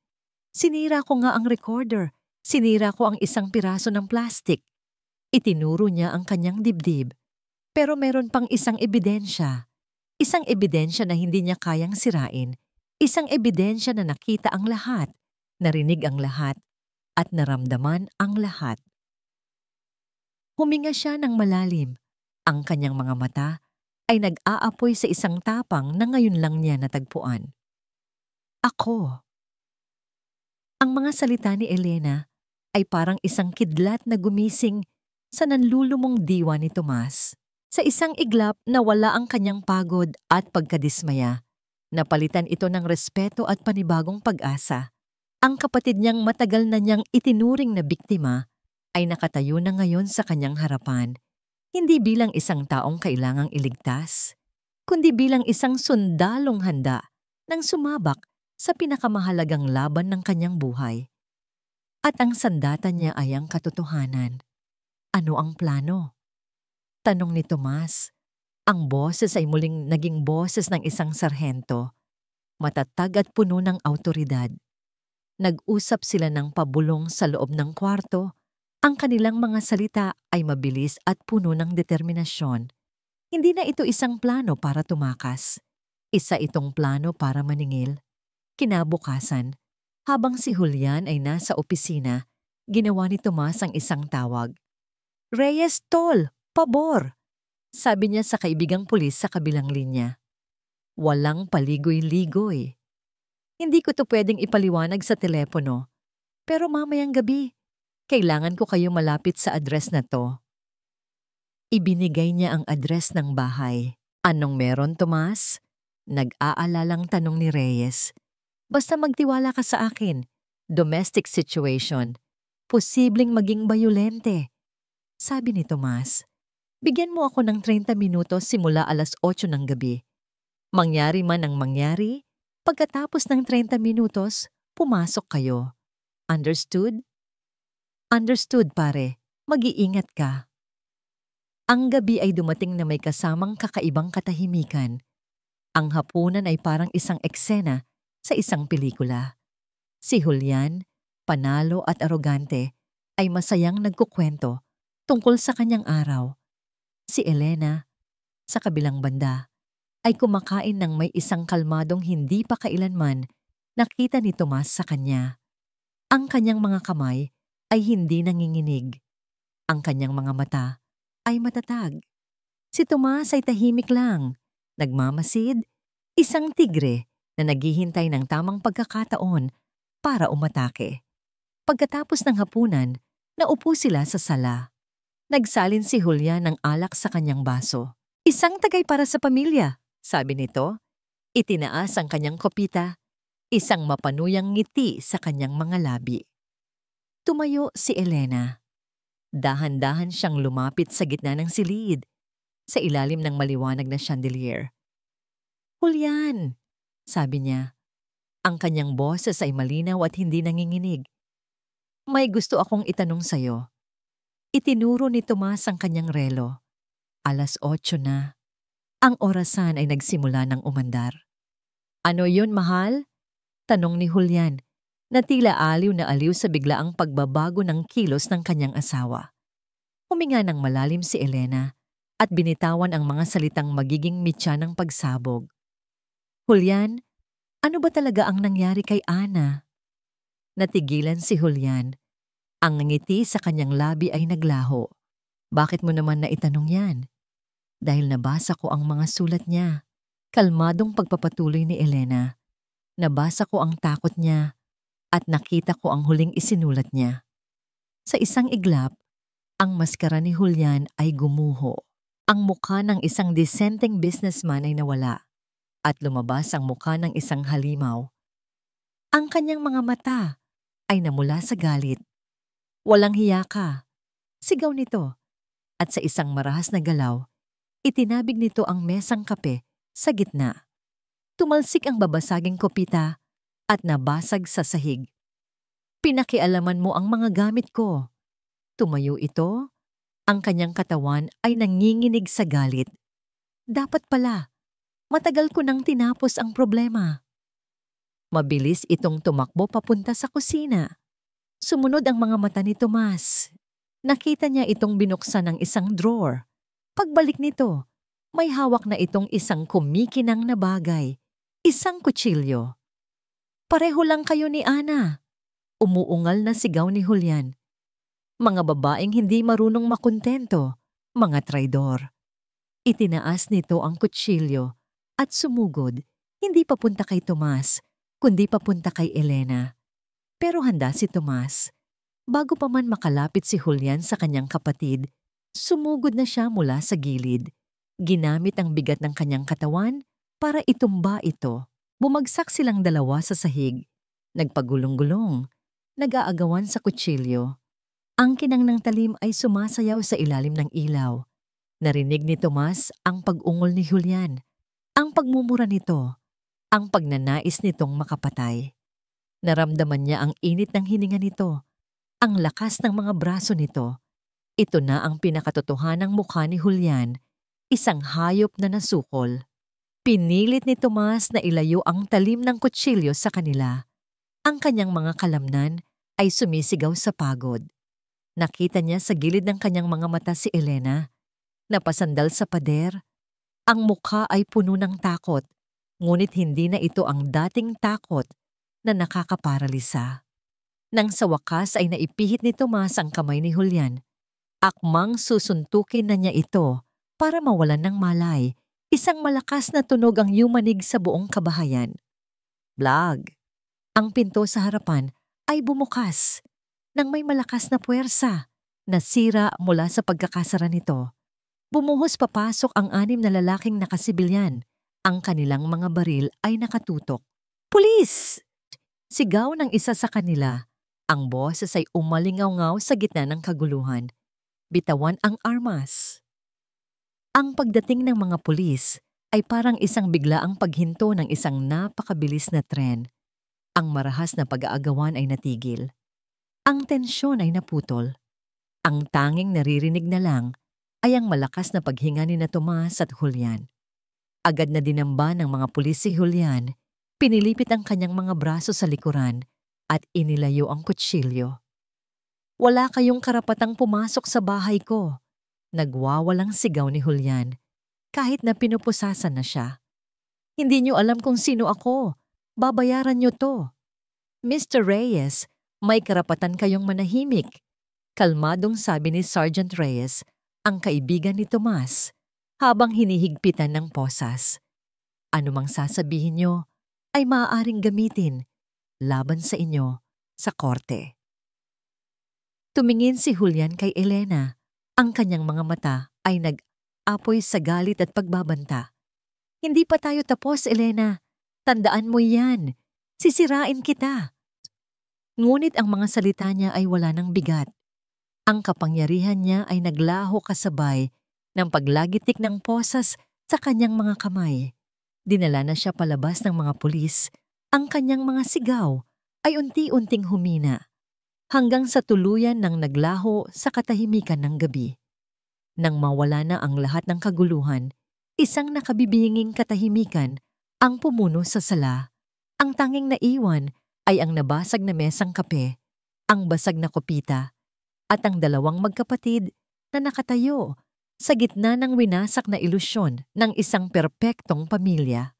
"Sinira ko nga ang recorder. Sinira ko ang isang piraso ng plastik." Itinuro niya ang kanyang dibdib. Pero meron pang isang ebidensya. Isang ebidensya na hindi niya kayang sirain. Isang ebidensya na nakita ang lahat, narinig ang lahat, at naramdaman ang lahat. Huminga siya ng malalim. Ang kanyang mga mata ay nag-aapoy sa isang tapang na ngayon lang niya natagpuan. "Ako." Ang mga salita ni Elena ay parang isang kidlat na gumising sa nanlulumong diwa ni Tomas. Sa isang iglap na wala ang kanyang pagod at pagkadismaya, napalitan ito ng respeto at panibagong pag-asa. Ang kapatid niyang matagal na niyang itinuring na biktima ay nakatayo na ngayon sa kanyang harapan, hindi bilang isang taong kailangang iligtas, kundi bilang isang sundalong handa nang sumabak sa pinakamahalagang laban ng kanyang buhay. At ang sandata niya ay ang katotohanan. Ano ang plano? Tanong ni Tomas. Ang boses ay muling naging boses ng isang sarhento, matatag at puno ng awtoridad. Nag-usap sila ng pabulong sa loob ng kwarto. Ang kanilang mga salita ay mabilis at puno ng determinasyon. Hindi na ito isang plano para tumakas. Isa itong plano para maningil. Kinabukasan, habang si Julian ay nasa opisina, ginawa ni Tomas ang isang tawag. "Reyes, tol! Pabor!" sabi niya sa kaibigang pulis sa kabilang linya. Walang paligoy-ligoy. "Hindi ko to pwedeng ipaliwanag sa telepono. Pero mamayang gabi, kailangan ko kayo malapit sa address na to." Ibinigay niya ang address ng bahay. "Anong meron, Tomas?" Nag-aalalang tanong ni Reyes. "Basta magtiwala ka sa akin. Domestic situation. Posibleng maging bayolente," sabi ni Tomas. "Bigyan mo ako ng 30 minutos simula 8:00 ng gabi. Mangyari man ang mangyari, pagkatapos ng 30 minutos, pumasok kayo. Understood?" "Understood, pare. Mag-iingat ka." Ang gabi ay dumating na may kasamang kakaibang katahimikan. Ang hapunan ay parang isang eksena sa isang pelikula. Si Julian, panalo at arogante, ay masayang nagkukwento tungkol sa kanyang araw. Si Elena, sa kabilang banda, ay kumakain ng may isang kalmadong hindi pa kailanman nakita ni Tomas sa kanya. Ang kanyang mga kamay ay hindi nanginginig. Ang kanyang mga mata ay matatag. Si Tomas ay tahimik lang, nagmamasid, isang tigre na naghihintay ng tamang pagkakataon para umatake. Pagkatapos ng hapunan, naupo sila sa sala. Nagsalin si Julian ng alak sa kanyang baso. "Isang tagay para sa pamilya," sabi nito. Itinaas ang kanyang kopita, isang mapanuyang ngiti sa kanyang mga labi. Tumayo si Elena. Dahan-dahan siyang lumapit sa gitna ng silid, sa ilalim ng maliwanag na chandelier. "Julian," sabi niya. Ang kanyang boses ay malinaw at hindi nanginginig. "May gusto akong itanong sa'yo." Itinuro ni Tomas ang kanyang relo. 8:00 na. Ang orasan ay nagsimula ng umandar. "Ano yun, mahal?" tanong ni Julian, na tila aliw na aliw sa biglaang pagbabago ng kilos ng kanyang asawa. Huminga ng malalim si Elena at binitawan ang mga salitang magiging mitya ng pagsabog. "Julian, ano ba talaga ang nangyari kay Ana?" Natigilan si Julian. Ang ngiti sa kanyang labi ay naglaho. "Bakit mo naman naitanong yan?" "Dahil nabasa ko ang mga sulat niya." Kalmadong pagpapatuloy ni Elena. "Nabasa ko ang takot niya at nakita ko ang huling isinulat niya." Sa isang iglap, ang maskara ni Julian ay gumuho. Ang mukha ng isang disenteng businessman ay nawala at lumabas ang mukha ng isang halimaw. Ang kanyang mga mata ay namula sa galit. "Walang hiya ka!" sigaw nito, at sa isang marahas na galaw, itinabig nito ang mesang kape sa gitna. Tumalsik ang babasaging kopita at nabasag sa sahig. "Pinakialaman mo ang mga gamit ko." Tumayo ito. Ang kanyang katawan ay nanginginig sa galit. "Dapat pala, matagal ko nang tinapos ang problema." Mabilis itong tumakbo papunta sa kusina. Sumunod ang mga mata ni Tomas. Nakita niya itong binuksan ng isang drawer. Pagbalik nito, may hawak na itong isang kumikinang na bagay, isang kutsilyo. "Pareho lang kayo ni Ana." Umuungal na sigaw ni Julian. Mga babaeng hindi marunong makontento, mga traidor. Itinaas nito ang kutsilyo at sumugod, hindi papunta kay Tomas, kundi papunta kay Elena. Pero handa si Tomas. Bago pa man makalapit si Julian sa kanyang kapatid, sumugod na siya mula sa gilid. Ginamit ang bigat ng kanyang katawan para itumba ito. Bumagsak silang dalawa sa sahig. Nagpagulong-gulong, nag-aagawan sa kutsilyo. Ang kinang ng talim ay sumasayaw sa ilalim ng ilaw. Narinig ni Tomas ang pag-ungol ni Julian, ang pagmumura nito, ang pagnanais nitong makapatay. Naramdaman niya ang init ng hininga nito, ang lakas ng mga braso nito. Ito na ang pinakatotohanang mukha ni Julian, isang hayop na nasukol. Pinilit ni Tomas na ilayo ang talim ng kutsilyo sa kanila. Ang kanyang mga kalamnan ay sumisigaw sa pagod. Nakita niya sa gilid ng kanyang mga mata si Elena, napasandal sa pader. Ang mukha ay puno ng takot, ngunit hindi na ito ang dating takot na nakakaparalisa. Nang sa wakas ay naipihit ni Tomas ang kamay ni Julian. Akmang susuntukin na niya ito para mawalan ng malay. Isang malakas na tunog ang yumanig sa buong kabahayan. Blag! Ang pinto sa harapan ay bumukas. Nang may malakas na puwersa, nasira mula sa pagkakasara nito. Bumuhos papasok ang 6 na lalaking nakasibilyan. Ang kanilang mga baril ay nakatutok. "Pulis!" Sigaw ng isa sa kanila. Ang boses ay umalingaw-ngaw sa gitna ng kaguluhan. Bitawan ang armas. Ang pagdating ng mga pulis ay parang isang biglaang paghinto ng isang napakabilis na tren. Ang marahas na pag-aagawan ay natigil. Ang tensyon ay naputol. Ang tanging naririnig na lang ay ang malakas na paghinga ni na Tomas at Julian. Agad na dinamba ng mga pulis si Julian. Pinilipit ang kanyang mga braso sa likuran at inilayo ang kutsilyo. "Wala kayong karapatang pumasok sa bahay ko." Nagwawalang sigaw ni Julian, kahit na pinupusasan na siya. "Hindi niyo alam kung sino ako. Babayaran niyo to." "Mr. Reyes, may karapatan kayong manahimik." Kalmadong sabi ni Sergeant Reyes, ang kaibigan ni Tomas, habang hinihigpitan ng posas. "Anumang sasabihin niyo ay maaaring gamitin laban sa inyo sa korte." Tumingin si Julian kay Elena. Ang kanyang mga mata ay nag-apoy sa galit at pagbabanta. "Hindi pa tayo tapos, Elena. Tandaan mo yan. Sisirain kita." Ngunit ang mga salita niya ay wala ng bigat. Ang kapangyarihan niya ay naglaho kasabay ng paglagitik ng posas sa kanyang mga kamay. Dinala na siya palabas ng mga pulis. Ang kanyang mga sigaw ay unti-unting humina. hanggang sa tuluyan ng naglaho sa katahimikan ng gabi. Nang mawala na ang lahat ng kaguluhan, isang nakabibinging katahimikan ang pumuno sa sala. Ang tanging naiwan ay ang nabasag na mesang kape, ang basag na kopita, at ang dalawang magkapatid na nakatayo sa gitna ng winasak na ilusyon ng isang perpektong pamilya.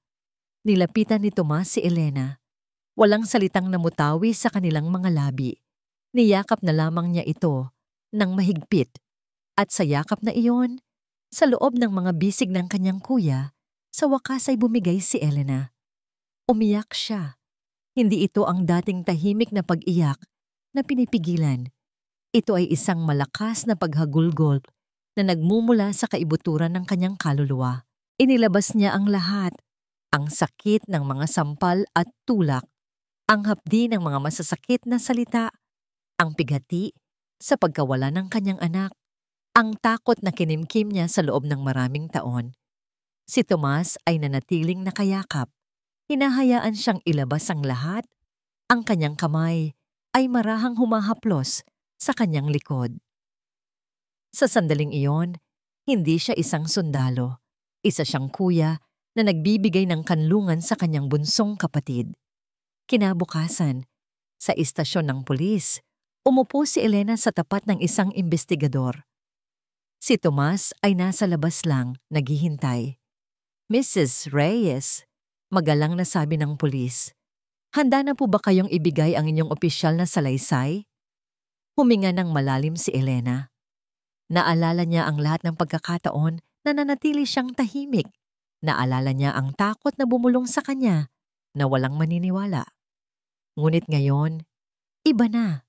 Nilapitan ni Tomas si Elena. Walang salitang namutawi sa kanilang mga labi. Niyakap na lamang niya ito ng mahigpit. At sa yakap na iyon, sa loob ng mga bisig ng kanyang kuya, sa wakas ay bumigay si Elena. Umiyak siya. Hindi ito ang dating tahimik na pag-iyak na pinipigilan. Ito ay isang malakas na paghagulgol na nagmumula sa kaibuturan ng kanyang kaluluwa. Inilabas niya ang lahat, ang sakit ng mga sampal at tulak, ang hapdi ng mga masasakit na salita, ang pighati sa pagkawala ng kanyang anak, ang takot na kinimkim niya sa loob ng maraming taon. Si Tomas ay nanatiling nakayakap. Hinahayaan siyang ilabas ang lahat. Ang kanyang kamay ay marahang humahaplos sa kanyang likod. Sa sandaling iyon, hindi siya isang sundalo. Isa siyang kuya na nagbibigay ng kanlungan sa kanyang bunsong kapatid. Kinabukasan, sa istasyon ng pulis, umupo si Elena sa tapat ng isang investigador. Si Tomas ay nasa labas lang, naghihintay. Mrs. Reyes, magalang na sabi ng pulis, handa na po ba kayong ibigay ang inyong opisyal na salaysay? Huminga ng malalim si Elena. Naalala niya ang lahat ng pagkakataon na nanatili siyang tahimik. Naalala niya ang takot na bumulong sa kanya na walang maniniwala. Ngunit ngayon, iba na.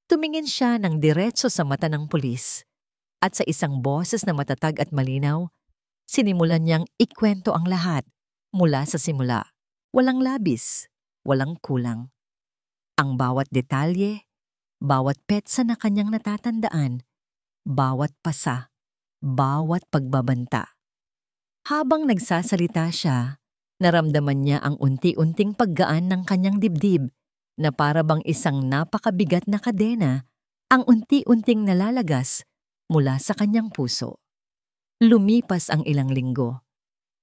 Tumingin siya ng diretso sa mata ng pulis. At sa isang boses na matatag at malinaw, sinimulan niyang ikwento ang lahat mula sa simula. Walang labis, walang kulang. Ang bawat detalye, bawat petsa na kanyang natatandaan, bawat pasa, bawat pagbabanta. Habang nagsasalita siya, naramdaman niya ang unti-unting paggaan ng kanyang dibdib na para bang isang napakabigat na kadena ang unti-unting nalalagas mula sa kanyang puso. Lumipas ang ilang linggo.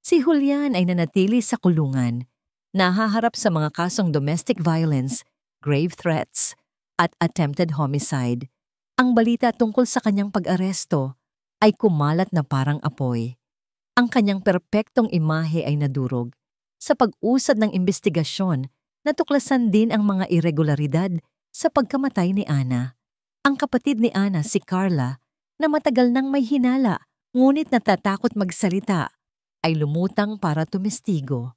Si Julian ay nanatili sa kulungan, nahaharap sa mga kasong domestic violence, grave threats, at attempted homicide. Ang balita tungkol sa kanyang pag-aresto ay kumalat na parang apoy. Ang kanyang perpektong imahe ay nadurog. Sa pag-usad ng investigasyon, natuklasan din ang mga irregularidad sa pagkamatay ni Ana. Ang kapatid ni Ana, si Carla, na matagal nang may hinala ngunit natatakot magsalita, ay lumutang para tumestigo.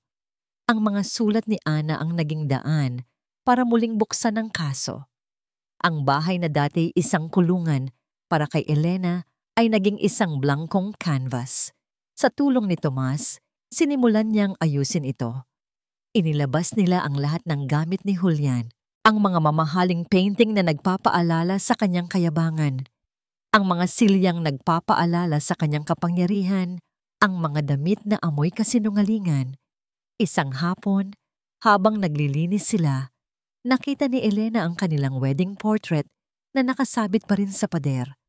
Ang mga sulat ni Ana ang naging daan para muling buksan ang kaso. Ang bahay na dati isang kulungan para kay Elena ay naging isang blankong canvas. Sa tulong ni Tomas, sinimulan niyang ayusin ito. Inilabas nila ang lahat ng gamit ni Julian, ang mga mamahaling painting na nagpapaalala sa kanyang kayabangan, ang mga silyang nagpapaalala sa kanyang kapangyarihan, ang mga damit na amoy kasinungalingan. Isang hapon, habang naglilinis sila, nakita ni Elena ang kanilang wedding portrait na nakasabit pa rin sa pader.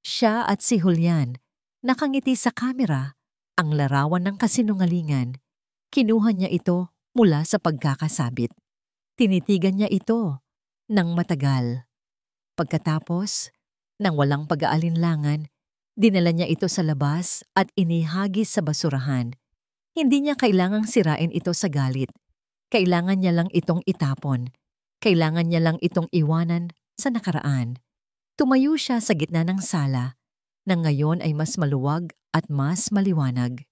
Siya at si Julian, nakangiti sa kamera, ang larawan ng kasinungalingan. Kinuha niya ito mula sa pagkakasabit. Tinitigan niya ito ng matagal. Pagkatapos, nang walang pag-aalinlangan, dinala niya ito sa labas at inihagis sa basurahan. Hindi niya kailangang sirain ito sa galit. Kailangan niya lang itong itapon. Kailangan niya lang itong iwanan sa nakaraan. Tumayo siya sa gitna ng sala, na ngayon ay mas maluwag at mas maliwanag.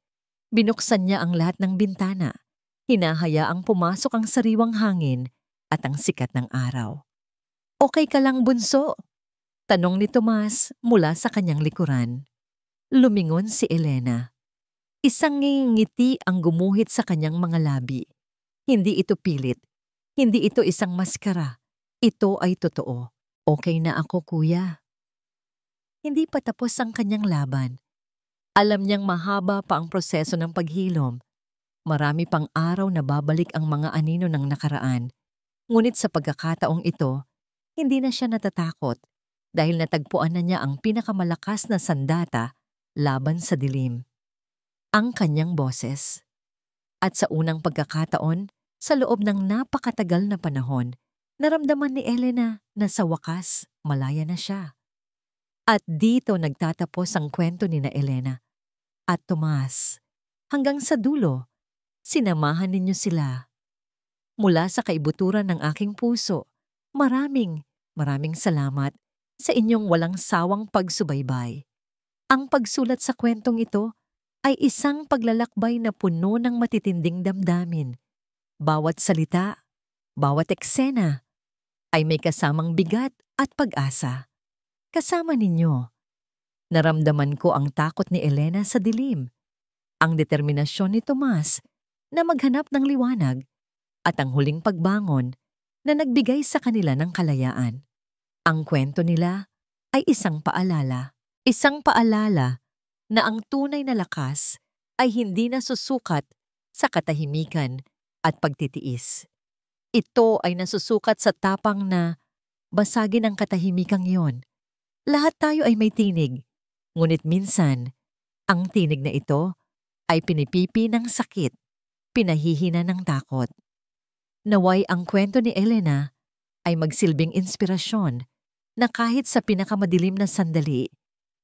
Binuksan niya ang lahat ng bintana. Hinahayaang pumasok ang sariwang hangin at ang sikat ng araw. "Okay ka lang, bunso?" tanong ni Tomas mula sa kanyang likuran. Lumingon si Elena. Isang ngiti ang gumuhit sa kanyang mga labi. Hindi ito pilit. Hindi ito isang maskara. Ito ay totoo. "Okay na ako, kuya." Hindi pa tapos ang kanyang laban. Alam niyang mahaba pa ang proseso ng paghilom. Marami pang araw na babalik ang mga anino ng nakaraan. Ngunit sa pagkakataong ito, Hindi na siya natatakot dahil natagpuan na niya ang pinakamalakas na sandata laban sa dilim, ang kanyang boses. At sa unang pagkakataon, sa loob ng napakatagal na panahon, naramdaman ni Elena na sa wakas malaya na siya. At dito nagtatapos ang kwento ni na Elena at Tomas. Hanggang sa dulo, sinamahan ninyo sila. Mula sa kaibuturan ng aking puso, maraming salamat sa inyong walang sawang pagsubaybay. Ang pagsulat sa kwentong ito ay isang paglalakbay na puno ng matitinding damdamin. Bawat salita, bawat eksena ay may kasamang bigat at pag-asa. Kasama ninyo, naramdaman ko ang takot ni Elena sa dilim, ang determinasyon ni Tomas na maghanap ng liwanag, at ang huling pagbangon na nagbigay sa kanila ng kalayaan. Ang kwento nila ay isang paalala na ang tunay na lakas ay hindi nasusukat sa katahimikan at pagtitiis. Ito ay nasusukat sa tapang na basagin ang katahimikang iyon. Lahat tayo ay may tinig, ngunit minsan, ang tinig na ito ay pinipipi ng sakit, pinahihina ng takot. Naway ang kwento ni Elena ay magsilbing inspirasyon na kahit sa pinakamadilim na sandali,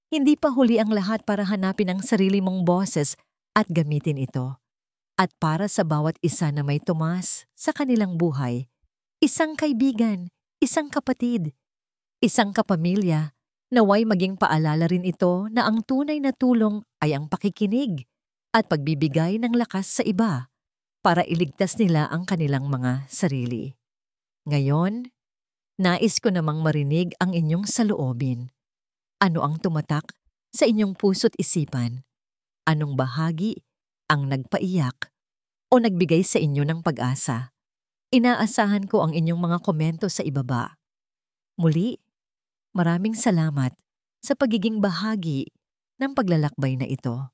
hindi pa huli ang lahat para hanapin ang sarili mong boses at gamitin ito. At para sa bawat isa na may Tomas sa kanilang buhay, isang kaibigan, isang kapatid, isang kapamilya, naway maging paalala rin ito na ang tunay na tulong ay ang pakikinig at pagbibigay ng lakas sa iba para iligtas nila ang kanilang mga sarili. Ngayon, nais ko namang marinig ang inyong saloobin. Ano ang tumatak sa inyong puso't isipan? Anong bahagi ang nagpaiyak o nagbigay sa inyo ng pag-asa? Inaasahan ko ang inyong mga komento sa ibaba. Muli, maraming salamat sa pagiging bahagi ng paglalakbay na ito.